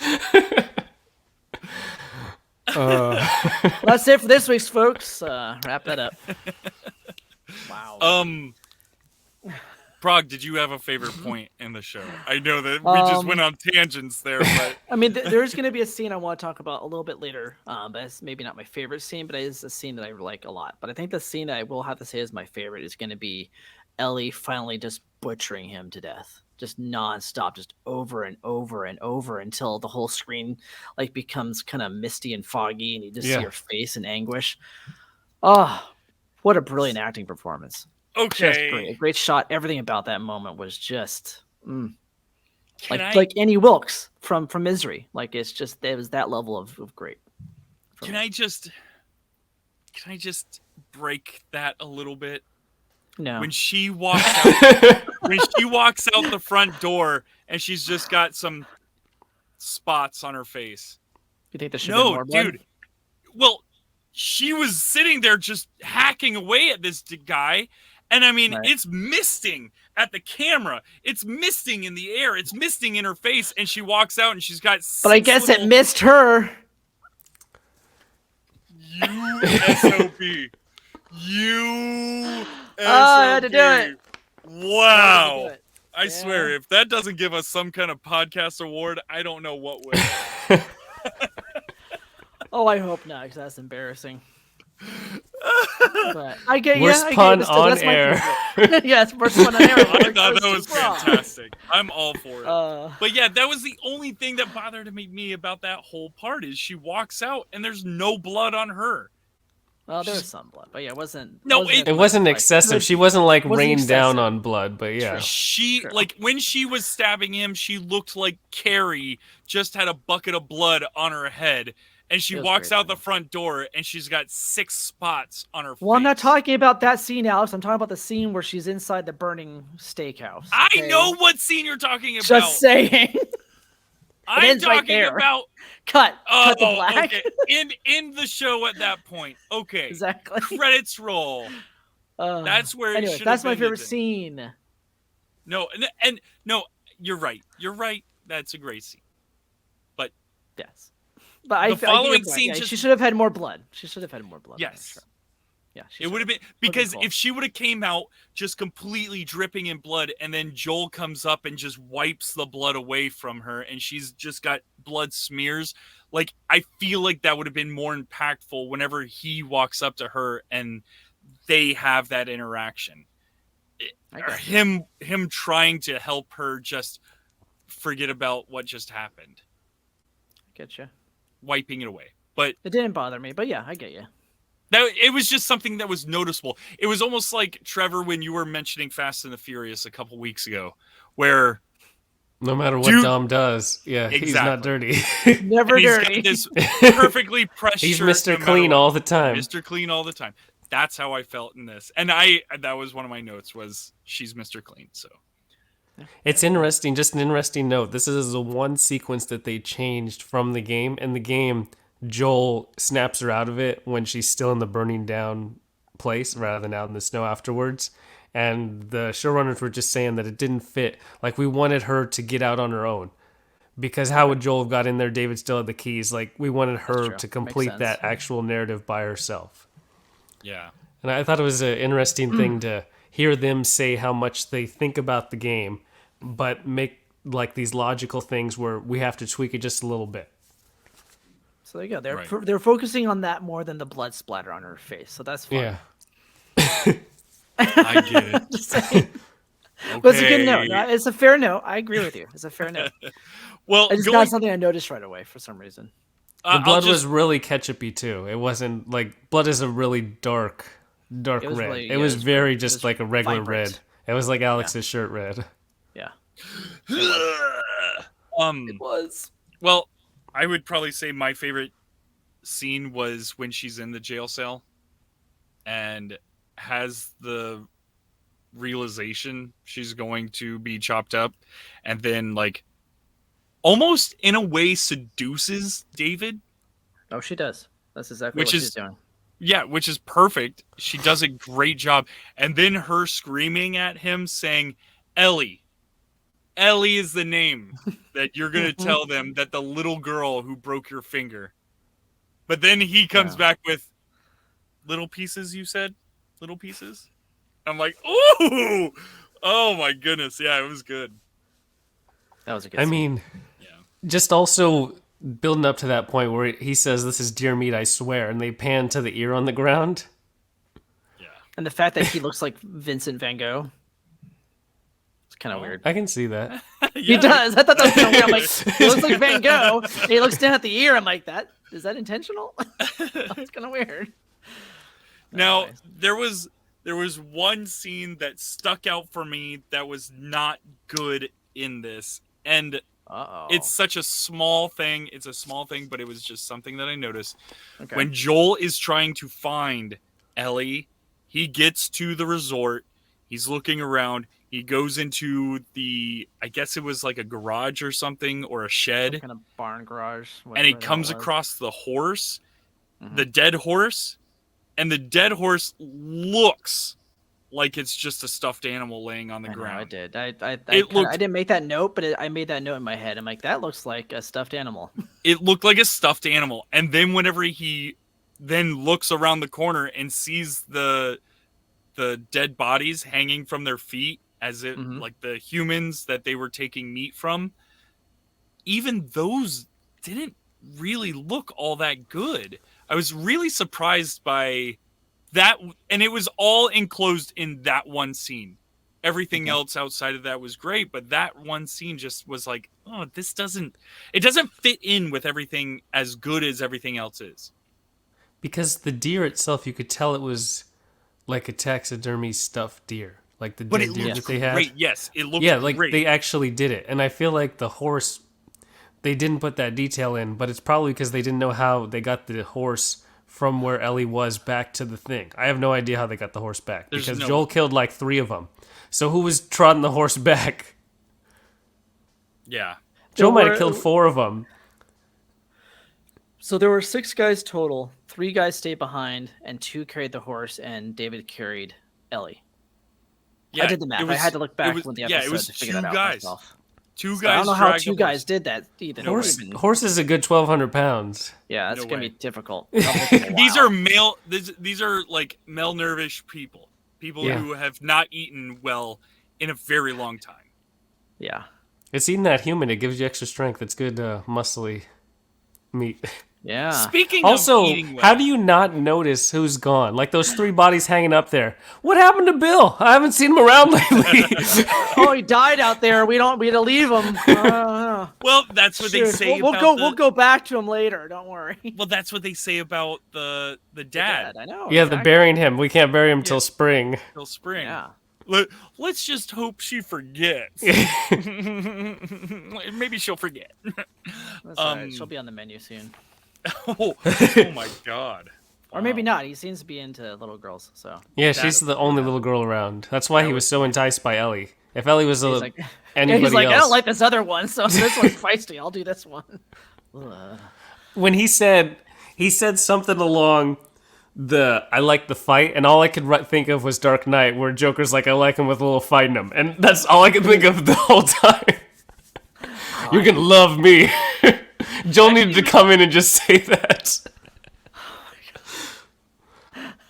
That's it for this week's, folks. Wrap that up. Wow. Prague, did you have a favorite point in the show? I know that we just went on tangents there, but I mean, there's going to be a scene I want to talk about a little bit later. But it's maybe not my favorite scene, but it is a scene that I like a lot. But I think the scene that I will have to say is my favorite is going to be Ellie finally just butchering him to death, just nonstop, just over and over and over until the whole screen like becomes kind of misty and foggy, and you just see her face in anguish. Oh, what a brilliant acting performance! okay. Just great, a great shot. Everything about that moment was just Can like Annie Wilkes from Misery. Like it was that level of great. Can I just break that a little bit? No, When she walks out, the front door and she's just got some spots on her face. you think there should be more blood? Dude. Well, she was sitting there just hacking away at this guy. And I mean, it's misting at the camera. It's misting in the air. It's misting in her face. And she walks out and she's got But I guess it missed her. You SOB. You SOB. I had to do it. Wow. it. I swear, if that doesn't give us some kind of podcast award, I don't know what would. Oh, I hope not, because that's embarrassing. But I get Worst I pun get it. on That's my air. favorite. Yeah, it's worst pun on air. I thought that was fantastic. I'm all for it. But yeah, that was the only thing that bothered me about that whole part is she walks out and there's no blood on her. Well, there was some blood, but yeah, it wasn't. It wasn't excessive. She wasn't like wasn't rained down excessive. on blood, but yeah. She like when she was stabbing him, she looked like Carrie just had a bucket of blood on her head. And she walks out the front door and she's got 6 spots on her face. Well, I'm not talking about that scene, Alex. I'm talking about the scene where she's inside the burning steakhouse. I okay? know what scene you're talking about. Just saying. I'm talking about cut the black. Okay. In the show at that point. Okay. Exactly. Credits roll. That's where anyway, it should that's have my been favorite ended. scene. No, and no, you're right. You're right. That's a great scene. But yes. But I following scene she should have had more blood. She should have had more blood. Yes. Sure. Yeah. It would have been because if she would have came out just completely dripping in blood and then Joel comes up and just wipes the blood away from her and she's just got blood smears, like I feel like that would have been more impactful whenever he walks up to her and they have that interaction. Or him trying to help her just forget about what just happened. Getcha. Wiping it away. But it didn't bother me, but yeah, I get you. It was just something that was noticeable. It was almost like, Trevor, when you were mentioning Fast and the Furious a couple weeks ago, where no matter what Dom does, he's not dirty. Never dirty. He's got this perfectly pressed He's shirt Mr. no Clean matter all what. the time. Mr. Clean all the time. That's how I felt in this. And that was one of my notes was she's Mr. Clean, so. It's interesting, just an interesting note. This is the one sequence that they changed from the game. In the game, Joel snaps her out of it when she's still in the burning down place rather than out in the snow afterwards. And the showrunners were just saying that it didn't fit. Like, we wanted her to get out on her own. Because how would Joel have got in there? David still had the keys. Like, we wanted her to complete that actual narrative by herself. Yeah. And I thought it was an interesting thing to hear them say how much they think about the game, but make like these logical things where we have to tweak it just a little bit. So there you go. They're focusing on that more than the blood splatter on her face. So that's fine. Yeah. I get it. Just saying. Okay. But it's a good note. It's a fair note. I agree with you. It's a fair note. Well, it's not something I noticed right away for some reason. The blood was really ketchupy too. It wasn't like blood is a really dark red. Really, it was very just was like a regular vibrant. red. It was like Alex's shirt red. Yeah. It was. Well, I would probably say my favorite scene was when she's in the jail cell and has the realization she's going to be chopped up, and then like almost in a way seduces David. Oh, she does. That's exactly Which what is- she's doing. Yeah, which is perfect. She does a great job. And then her screaming at him saying, Ellie is the name that you're going to tell them that the little girl who broke your finger. But then he comes back with little pieces, you said? Little pieces? I'm like, ooh! Oh my goodness. Yeah, it was good. That was a good I scene. mean, just also building up to that point where he says, "This is deer meat, I swear," and they pan to the ear on the ground. And the fact that he looks like Vincent Van Gogh. It's kind of weird. I can see that. He does. I thought that was kind of weird. I'm like, he looks like Van Gogh. And he looks down at the ear. I'm like, is that intentional? That's kind of weird. Now, Anyways. there was one scene that stuck out for me that was not good in this. And Uh-oh. it's such a small thing. It's a small thing, but it was just something that I noticed. Okay. When Joel is trying to find Ellie, he gets to the resort. He's looking around. He goes into I guess it was like a garage or something, or a shed. Some kind of barn garage. And he whatever that comes was. across the horse, the dead horse. And the dead horse looks like it's just a stuffed animal laying on the I know, ground. I did. I looked- I didn't make that note, but I made that note in my head. I'm like, that looks like a stuffed animal. It looked like a stuffed animal. And then whenever he then looks around the corner and sees the dead bodies hanging from their feet, as if like the humans that they were taking meat from, even those didn't really look all that good. I was really surprised by that, and it was all enclosed in that one scene. Everything else outside of that was great, but that one scene just was like, oh, it doesn't fit in with everything as good as everything else is. Because the deer itself, you could tell it was like a taxidermy stuffed deer. Like the But dead it deer looked that they had. great. Yes, it looked like great. they actually did it. And I feel like the horse, they didn't put that detail in, but it's probably because they didn't know how they got the horse from where Ellie was back to the thing. I have no idea how they got the horse back, There's because no Joel way. killed like 3 of them. So who was trotting the horse back? Yeah. Joel might have were- killed 4 of them. So there were 6 guys total. 3 guys stayed behind, and 2 carried the horse, and David carried Ellie. Yeah, I did the math. it was- I had to look back it was- when the yeah, episode it was to figure 2 that out guys. myself. 2 So guys. I don't know how dragged 2 the guys horse. did that either. Horse is a good 1,200 pounds. Yeah, that's No gonna way. be difficult. That'll take a These while. are male. These are like malnourished people. People Yeah. who have not eaten well in a very long time. Yeah. It's eating that human. It gives you extra strength. It's good, muscly meat. Yeah. Speaking Also, of eating well, how do you not notice who's gone? Like those 3 bodies hanging up there. What happened to Bill? I haven't seen him around lately. Oh, he died out there. We had to leave him. well, that's what they Shoot. say. We'll about go. the- We'll go back to him later. Don't worry. Well, that's what they say about the dad I know. Yeah, exactly. the burying him. We can't bury him till spring. till spring. Yeah. Let's just hope she forgets. Maybe she'll forget. That's all right. She'll be on the menu soon. oh my god. Or maybe not. He seems to be into little girls. So Yeah, she's the only little girl around. That's why he was so enticed by Ellie. If Ellie was he's like, anybody he's like, else, I don't like this other one, so this one's feisty. I'll do this one. Ugh. when he said something along the "I like the fight," and all I could think of was Dark Knight, where Joker's like, "I like him with a little fight in him," and that's all I could think of the whole time. You're gonna love me. Joel needed to come in and just say that.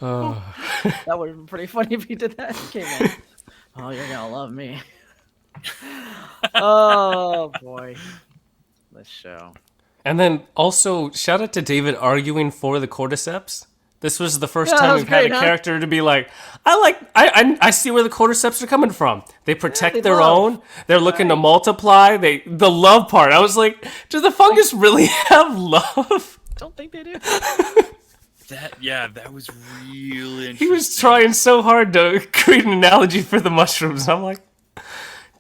That would have been pretty funny if he did that. He came in. Oh, you're gonna love me. Oh boy, this show. And then also shout out to David arguing for the cordyceps. This was the first Yeah, that time was we've had great, a huh? character to be like, I see where the cordyceps are coming from. They protect they their love. own. They're looking to multiply. The love part. I was like, does the fungus really have love? Don't think they do. That was really interesting. He was trying so hard to create an analogy for the mushrooms. I'm like,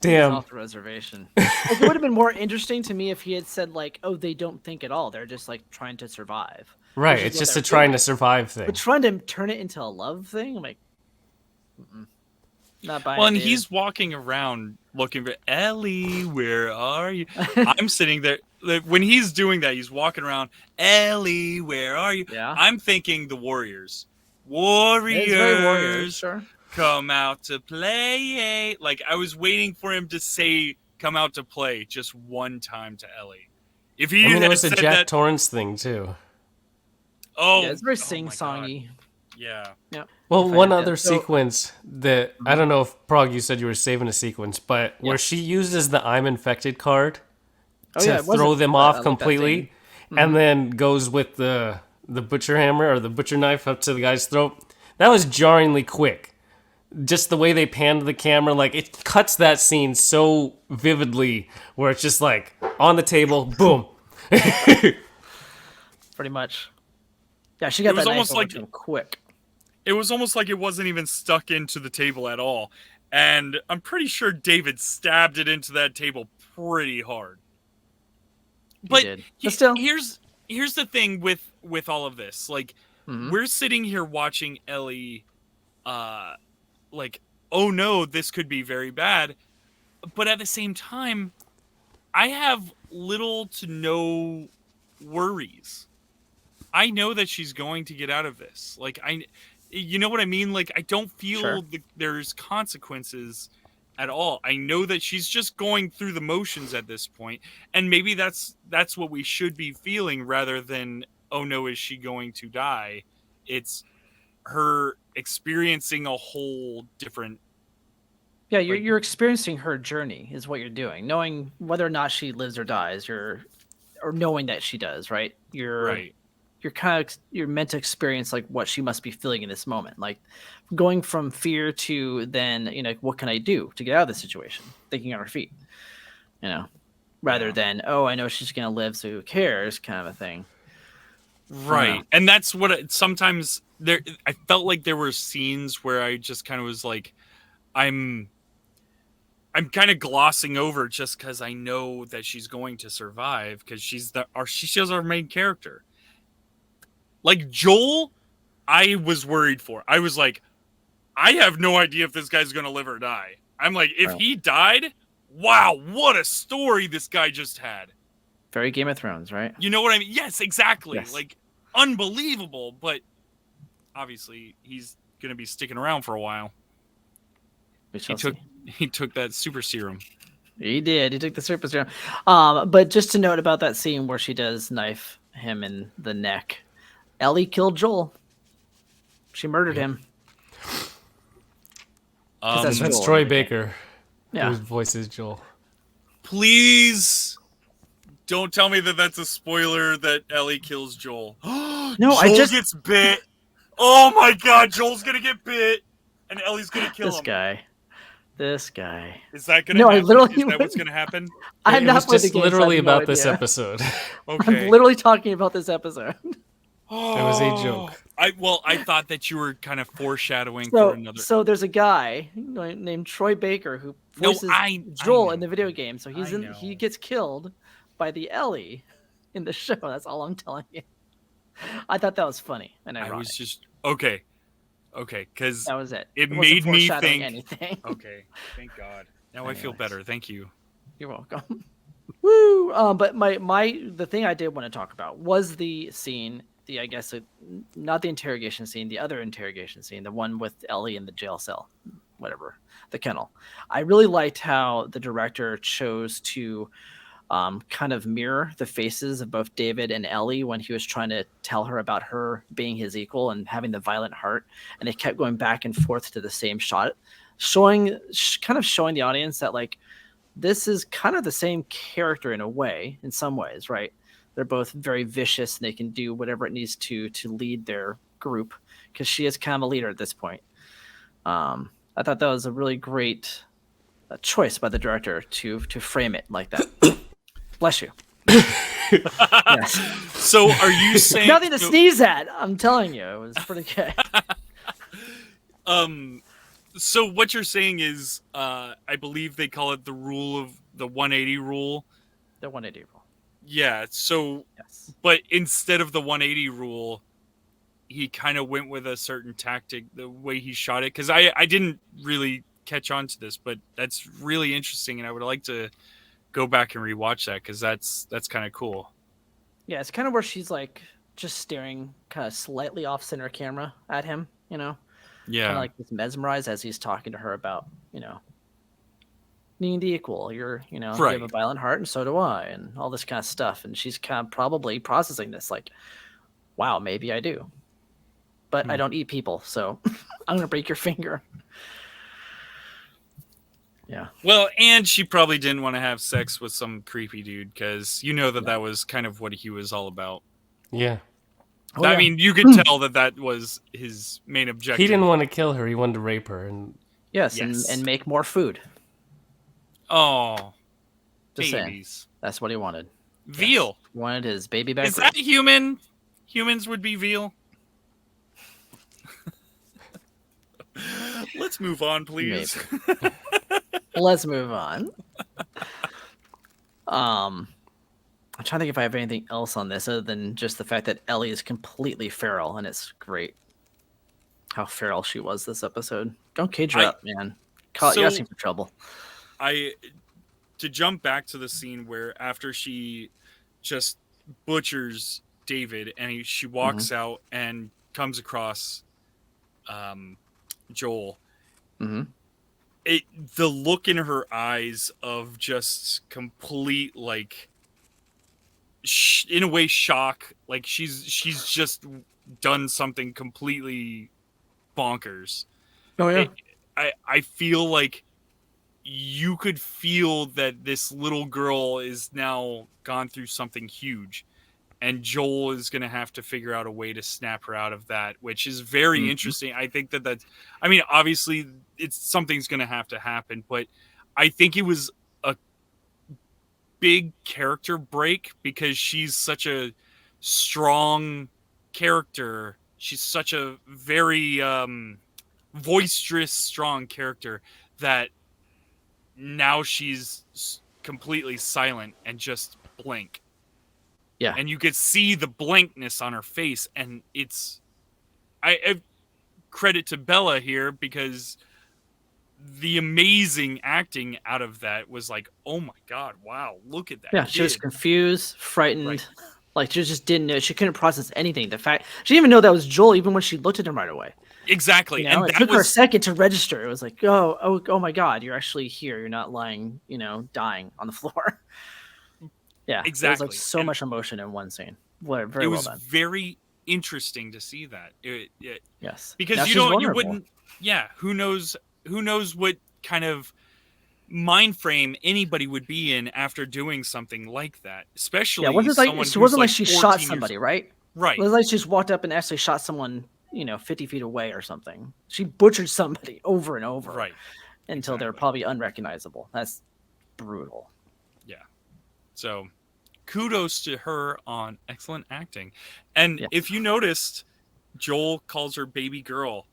damn. Off the reservation. Like, it would have been more interesting to me if he had said like, "Oh, they don't think at all. They're just like trying to survive." Right, Which is it's what just they're a trying doing. to survive thing. But trying to turn it into a love thing, I'm like, Not buying Well, it, and dude. he's walking around looking for Ellie. Where are you? I'm sitting there. When he's doing that, he's walking around. Ellie, where are you? Yeah. I'm thinking the Warriors. It's very Warriors, Warriors, sure. come out to play. Like, I was waiting for him to say, come out to play just one time to Ellie. If he I mean, it had was a said Jack that, Torrance thing too. oh, Yeah, it's very oh my God. sing-songy. Yeah. Yeah. Well, If I one had to- other so- sequence that I don't know if Prague, you said you were saving a sequence, but where Yeah. she uses the "I'm infected" card Oh, to yeah, it wasn't, throw them but I off like that completely, scene. and then goes with the butcher hammer or the butcher knife up to the guy's throat. That was jarringly quick. Just the way they panned the camera, like it cuts that scene so vividly, where it's just like on the table, boom. Pretty much. Yeah, she got was that almost knife over like- to him quick. It was almost like it wasn't even stuck into the table at all. And I'm pretty sure David stabbed it into that table pretty hard. But did. But still. here's the thing with all of this. Like, we're sitting here watching Ellie like, oh no, this could be very bad. But at the same time, I have little to no worries. I know that she's going to get out of this. Like, you know what I mean? Like, I don't feel Sure. there's consequences at all. I know that she's just going through the motions at this point, and maybe that's what we should be feeling rather than, oh no, is she going to die? It's her experiencing a whole different. Yeah, you're experiencing her journey is what you're doing. Knowing whether or not she lives or dies, or knowing that she does, right? You're meant to experience like what she must be feeling in this moment, like going from fear to then, what can I do to get out of this situation, thinking on her feet, rather than, oh, I know she's gonna live, so who cares, kind of a thing. Right. And that's what sometimes I felt like there were scenes where I just kind of was like, I'm kind of glossing over just because I know that she's going to survive because she's our main character. Like Joel, I was worried for. I was like, I have no idea if this guy's going to live or die. I'm like, if he died, wow, what a story this guy just had. Very Game of Thrones, right? You know what I mean? Yes, exactly. Yes. Like, unbelievable. But obviously, he's going to be sticking around for a while. We shall He see. took that super serum. He did. He took the super serum. But just to note about that scene where she does knife him in the neck, Ellie killed Joel. She murdered him. 'Cause That's Joel Troy in the game. Baker, Yeah. whose voice is Joel. Please don't tell me that that's a spoiler that Ellie kills Joel. No, Joel gets bit. Oh my God, Joel's gonna get bit, and Ellie's gonna kill This him. This guy. Is that gonna No, I happen? literally Is that what's gonna happen? I'm It not was playing the just game, so I have literally no about this idea. episode. Okay. I'm literally talking about this episode. It was a joke. I thought that you were kind of foreshadowing for another. So there's a guy named Troy Baker who No, voices I Joel know. in the video game. So I know. he gets killed by the Ellie in the show. That's all I'm telling you. I thought that was funny and ironic. I was just okay, because That was it. It wasn't made me foreshadowing think. anything. Okay, thank God. Now I feel Anyways. better. Thank you. You're welcome. Woo! But the thing I did want to talk about was the scene. I guess not the interrogation scene, the other interrogation scene, the one with Ellie in the jail cell, whatever, the kennel. I really liked how the director chose to kind of mirror the faces of both David and Ellie when he was trying to tell her about her being his equal and having the violent heart. And they kept going back and forth to the same shot, showing the audience that like this is kind of the same character in a way, in some ways, right? They're both very vicious and they can do whatever it needs to lead their group because she is kind of a leader at this point. I thought that was a really great choice by the director to frame it like that. Bless you. Yes. So are you saying Nothing to sneeze at. I'm telling you, it was pretty good. So what you're saying is, I believe they call it the 180 rule. The 180 rule. Yeah. So, Yes. but instead of the 180 rule, he kind of went with a certain tactic, the way he shot it. Because I didn't really catch on to this, but that's really interesting, and I would like to go back and rewatch that because that's kind of cool. Yeah, it's kind of where she's like just staring kind of slightly off center camera at him, kind of Yeah, like just mesmerized as he's talking to her about, needing to equal. You have Right. a violent heart, and so do I, and all this kind of stuff. And she's kind of probably processing this, like, wow, maybe I do, but I don't eat people, so I'm gonna break your finger. Yeah. Well, and she probably didn't want to have sex with some creepy dude because that was kind of what he was all about. Yeah. Oh, I yeah. mean, you could tell that was his main objective. He didn't want to kill her. He wanted to rape her. And Yes, Yes. And make more food. Oh, Just saying. babies. That's what he wanted. Veal. He wanted his baby back. Is that human? Humans would be veal. Let's move on, please. Let's move on. I'm trying to think if I have anything else on this other than just the fact that Ellie is completely feral, and it's great how feral she was this episode. Don't cage her up, man. You're asking for trouble. To jump back to the scene where after she just butchers David and she walks out and comes across Joel. Mm-hmm. The look in her eyes of just complete, like, in a way, shock. Like she's just done something completely bonkers. Oh yeah. I feel like you could feel that this little girl is now gone through something huge, and Joel is going to have to figure out a way to snap her out of that, which is very interesting. I think that's, I mean, obviously something's going to have to happen, but I think it was a big character break because she's such a strong character. She's such a very boisterous, strong character that now she's completely silent and just blank. Yeah. And you could see the blankness on her face, and I credit to Bella here because the amazing acting out of that was like, oh my god, wow, look at that. Yeah, she was kid. confused, frightened, Right. like she just didn't know. She couldn't process anything. The fact she didn't even know that was Joel, even when she looked at him right away. Exactly. And it that took her a was second to register. It was like, oh my god, you're actually here. You're not lying, dying on the floor. Yeah, Exactly. There was like so much emotion in one scene. Very it well was done. very interesting to see that. Yes, Because now you she's don't, you vulnerable. wouldn't. Yeah, who knows what kind of mind frame anybody would be in after doing something like that, especially Yeah, wasn't like someone she who's wasn't like like she 14 shot years somebody, old. right? Right. It was like she just walked up and actually shot someone, 50 feet away or something. She butchered somebody over and over, Right. until they're Exactly. probably unrecognizable. That's brutal. Yeah. So kudos to her on excellent acting. And Yeah. if you noticed, Joel calls her baby girl.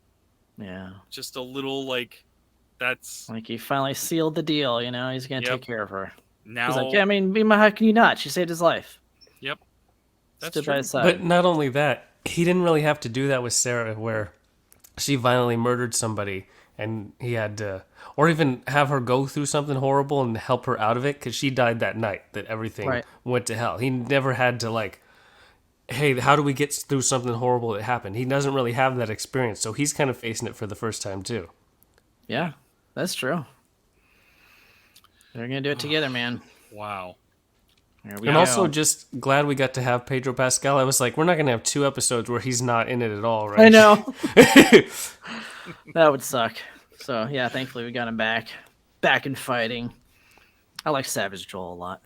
Yeah, Just a little like that's like he finally sealed the deal. He's gonna Yep. take care of her. now. He's like, yeah, I mean, how can you not? She saved his life. Yep. That's Stood by true. his side. But not only that, he didn't really have to do that with Sarah, where she violently murdered somebody and he had to, or even have her go through something horrible and help her out of it because she died that night that everything Right. went to hell. He never had to like, hey, how do we get through something horrible that happened? He doesn't really have that experience, so he's kind of facing it for the first time too. Yeah, that's true. They're gonna do it together, man. Wow. Here we And go. also just glad we got to have Pedro Pascal. I was like, we're not going to have 2 episodes where he's not in it at all, right? I know. That would suck. So yeah, thankfully we got him back and fighting. I like Savage Joel a lot.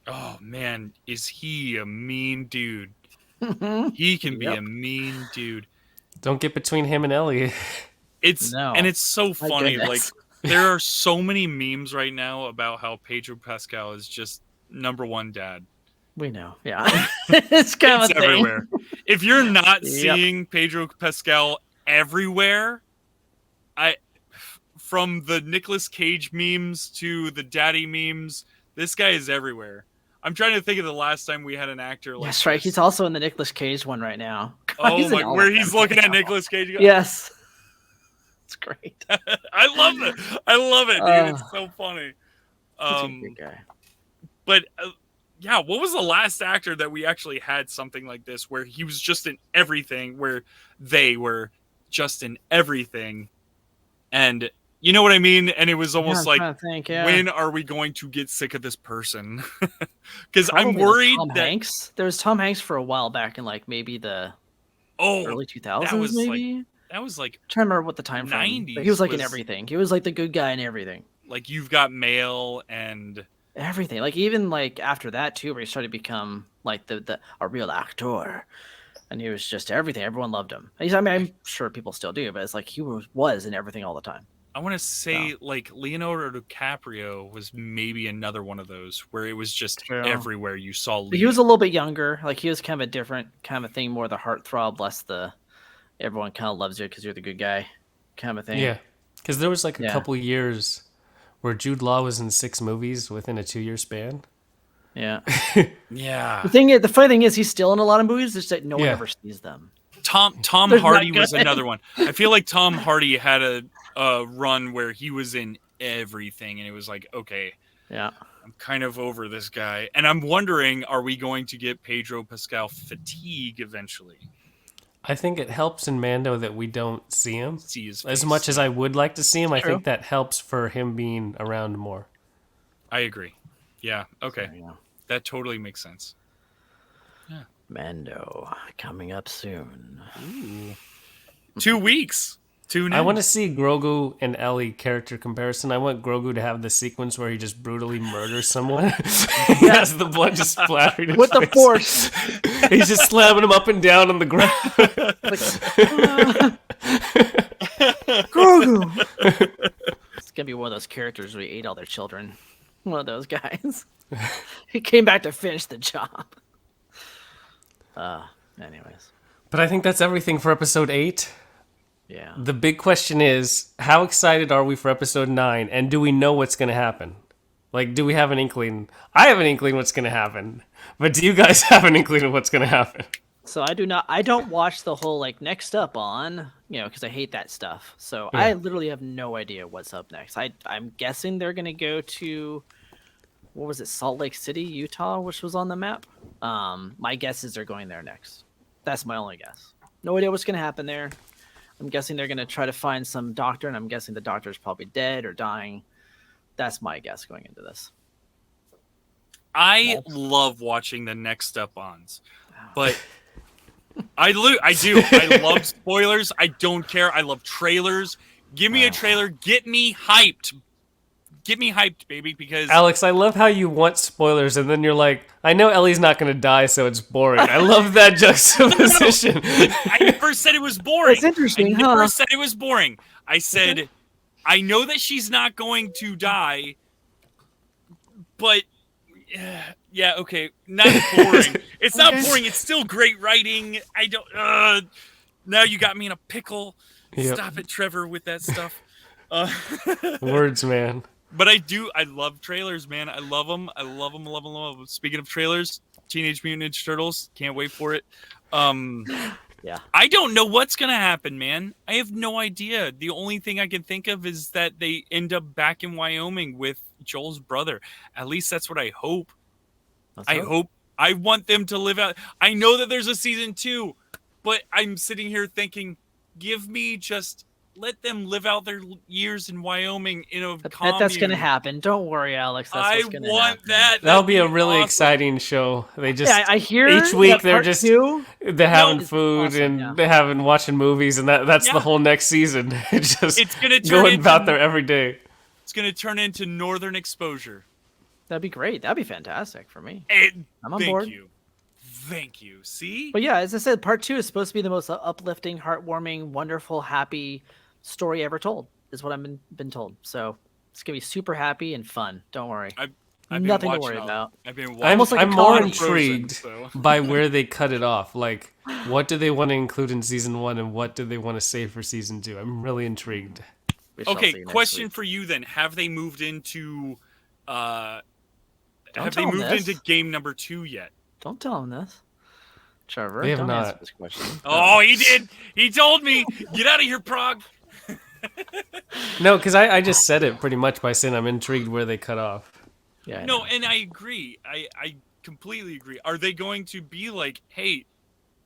Oh man, is he a mean dude? He can be Yep. a mean dude. Don't get between him and Ellie. No. And it's so My funny. Like goodness. there are so many memes right now about how Pedro Pascal is just #1 dad. We know. Yeah. It's kind of It's a thing. everywhere. If you're not Yep. seeing Pedro Pascal everywhere, from the Nicolas Cage memes to the daddy memes, this guy is everywhere. I'm trying to think of the last time we had an actor like That's right. this. He's also in the Nicolas Cage one right now. Oh He's in my! all Where of he's them looking right at now. Nicolas Cage. Yes. It's great. I love it. I love it, dude. It's so funny. He's a great guy. But yeah, what was the last actor that we actually had something like this where he was just in everything, where they were just in everything, and you know what I mean? And it was almost like, when are we going to get sick of this person? Because I'm worried Tom that Hanks. There was Tom Hanks for a while back in like maybe the early 2000s, maybe. That was like, I'm trying to remember what the time frame. 90s. But he was like in everything. He was like the good guy in everything. Like You've Got Mail and everything. Like even like after that too, where he started to become like a real actor, and he was just everything. Everyone loved him. I mean, I'm sure people still do, but it's like he was in everything all the time. I want to say like Leonardo DiCaprio was maybe another one of those where it was just everywhere you saw. But he was a little bit younger. Like he was kind of a different kind of thing, more the heartthrob, less the everyone kind of loves you because you're the good guy kind of thing. Yeah, because there was like a couple years where Jude Law was in 6 movies within a 2-year span. Yeah. Yeah. The funny thing is he's still in a lot of movies, just that no one ever sees them. Tom Hardy was another one. I feel like Tom Hardy had a run where he was in everything, and it was like, okay, yeah, I'm kind of over this guy. And I'm wondering, are we going to get Pedro Pascal fatigue eventually? I think it helps in Mando that we don't see him. See his face. As much as I would like to see him, I think that helps for him being around more. I agree. Yeah, okay. That totally makes sense. Yeah. Mando coming up soon. Ooh. 2 weeks. I want to see Grogu and Ellie character comparison. I want Grogu to have the sequence where he just brutally murders someone. He has the blood just splattering his with face. the force. He's just slamming him up and down on the ground. Grogu. It's gonna be one of those characters where he ate all their children. One of those guys. He came back to finish the job. Anyways. But I think that's everything for episode 8. Yeah. The big question is, how excited are we for episode 9? And do we know what's going to happen? Like, do we have an inkling? I have an inkling what's going to happen. But do you guys have an inkling of what's going to happen? So I don't watch the whole, like, next up on, because I hate that stuff. So I literally have no idea what's up next. I'm guessing they're going to go to, what was it, Salt Lake City, Utah, which was on the map. My guess is they're going there next. That's my only guess. No idea what's going to happen there. I'm guessing they're going to try to find some doctor, and I'm guessing the doctor's probably dead or dying. That's my guess going into this. I love watching the next up-ons, but I do. I love spoilers. I don't care. I love trailers. Give me a trailer. Get me hyped. Get me hyped, baby, because... Alex, I love how you want spoilers, and then you're like, I know Ellie's not going to die, so it's boring. I love that juxtaposition. I never said it was boring. It's interesting, I never said it was boring. I said, I know that she's not going to die, but... Yeah, okay. Not boring. It's not boring. It's still great writing. I don't... now you got me in a pickle. Yep. Stop it, Trevor, with that stuff. Words, man. But I love trailers, man. I love them. I love them, love them, love them. Speaking of trailers, Teenage Mutant Ninja Turtles. Can't wait for it. Yeah. I don't know what's going to happen, man. I have no idea. The only thing I can think of is that they end up back in Wyoming with Joel's brother. At least that's what I hope. I want them to live out. I know that there's a season 2, but I'm sitting here thinking, let them live out their years in Wyoming in a commune. That's going to happen. Don't worry, Alex. That's what's going to happen. I want that. That'll be a really exciting show. They just I hear each week they're just they're having food and they're having watching movies, and that's the whole next season. It's gonna going about there every day. It's gonna turn into Northern Exposure. That'd be great. That'd be fantastic for me. I'm on board. Thank you. See? But yeah, as I said, part 2 is supposed to be the most uplifting, heartwarming, wonderful, happy story ever told, is what I've been told. So it's gonna be super happy and fun. Don't worry. I've nothing to worry about. I'm more intrigued by where they cut it off. Like, what do they want to include in season 1, and what do they want to save for season 2? I'm really intrigued. Okay, question for you then: have they moved into game number 2 yet? Don't tell him this, Trevor. They have don't not. answer this question. Oh, he did. He told me. Get out of here, Prague. No, because I just said it pretty much by saying I'm intrigued where they cut off. Yeah. I No, know. and I agree. I completely agree. Are they going to be like, hey,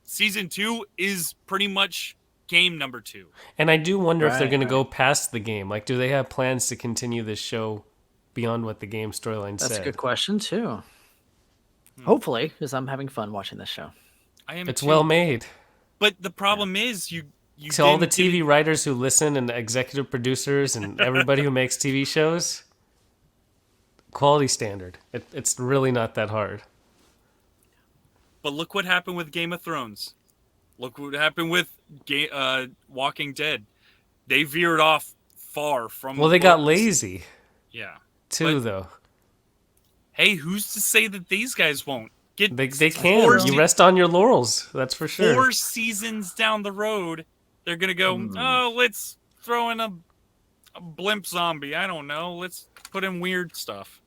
season 2 is pretty much game number 2? And I do wonder if they're Right, going to go right. past the game. Like, do they have plans to continue this show beyond what the game storyline That's said? a good question too. Hopefully, because I'm having fun watching this show. I am It's too. well made. But the problem is you To all the didn't get TV it- writers who listen and the executive producers and everybody who makes TV shows, quality standard. It's really not that hard. But look what happened with Game of Thrones. Look what happened with Walking Dead. They veered off far from. Well, the they got books. lazy Yeah. too, But- though. Hey, who's to say that these guys won't get? They four can. You se- rest on your laurels. That's for sure. 4 seasons down the road, they're gonna go. Oh, let's throw in a blimp zombie. I don't know. Let's put in weird stuff.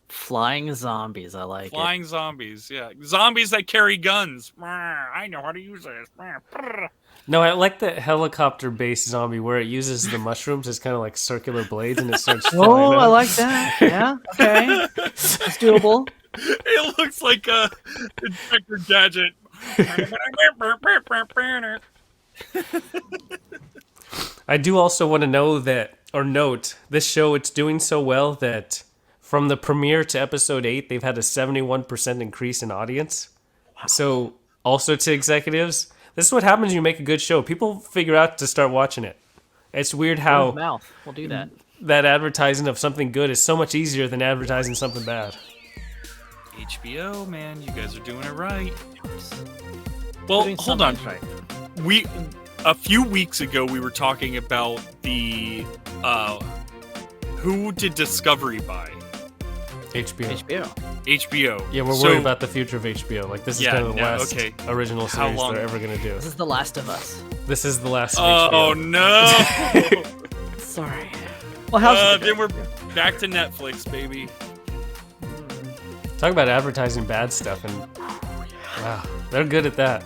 Flying zombies, I like Flying zombies. Yeah, zombies that carry guns. I know how to use this. No, I like the helicopter-based zombie where it uses the mushrooms as kind of like circular blades and it starts it. flying. Oh, I out. like that. Yeah, okay, it's doable. It looks like a Inspector Gadget. I do also want to know that, or note, this show, it's doing so well that from the premiere to episode 8, they've had a 71% increase in audience. So, also to executives, this is what happens when you make a good show. People figure out to start watching it. It's weird Word how of mouth. We'll do that. that advertising of something good is so much easier than advertising something bad. HBO, man, you guys are doing it right. Well, Doing hold on. something right. We a few weeks ago we were talking about the who did Discovery buy? HBO. HBO. HBO. Yeah, we're So- worried about the future of HBO. Like, this is Yeah, kind of the no, last okay. original How series long- they're ever going to do. This is The Last of Us. This is the last of Oh HBO. no! Sorry. Well, how's Then we're back to Netflix, baby. Talk about advertising bad stuff, and wow, they're good at that.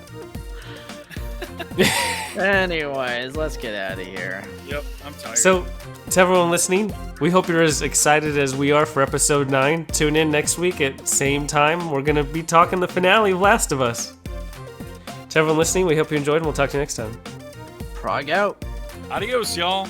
Anyways, let's get out of here. Yep, I'm tired. So, to everyone listening, we hope you're as excited as we are for episode 9. Tune in next week at same time. We're going to be talking the finale of Last of Us. To everyone listening, we hope you enjoyed, and we'll talk to you next time. Prog out. Adios, y'all.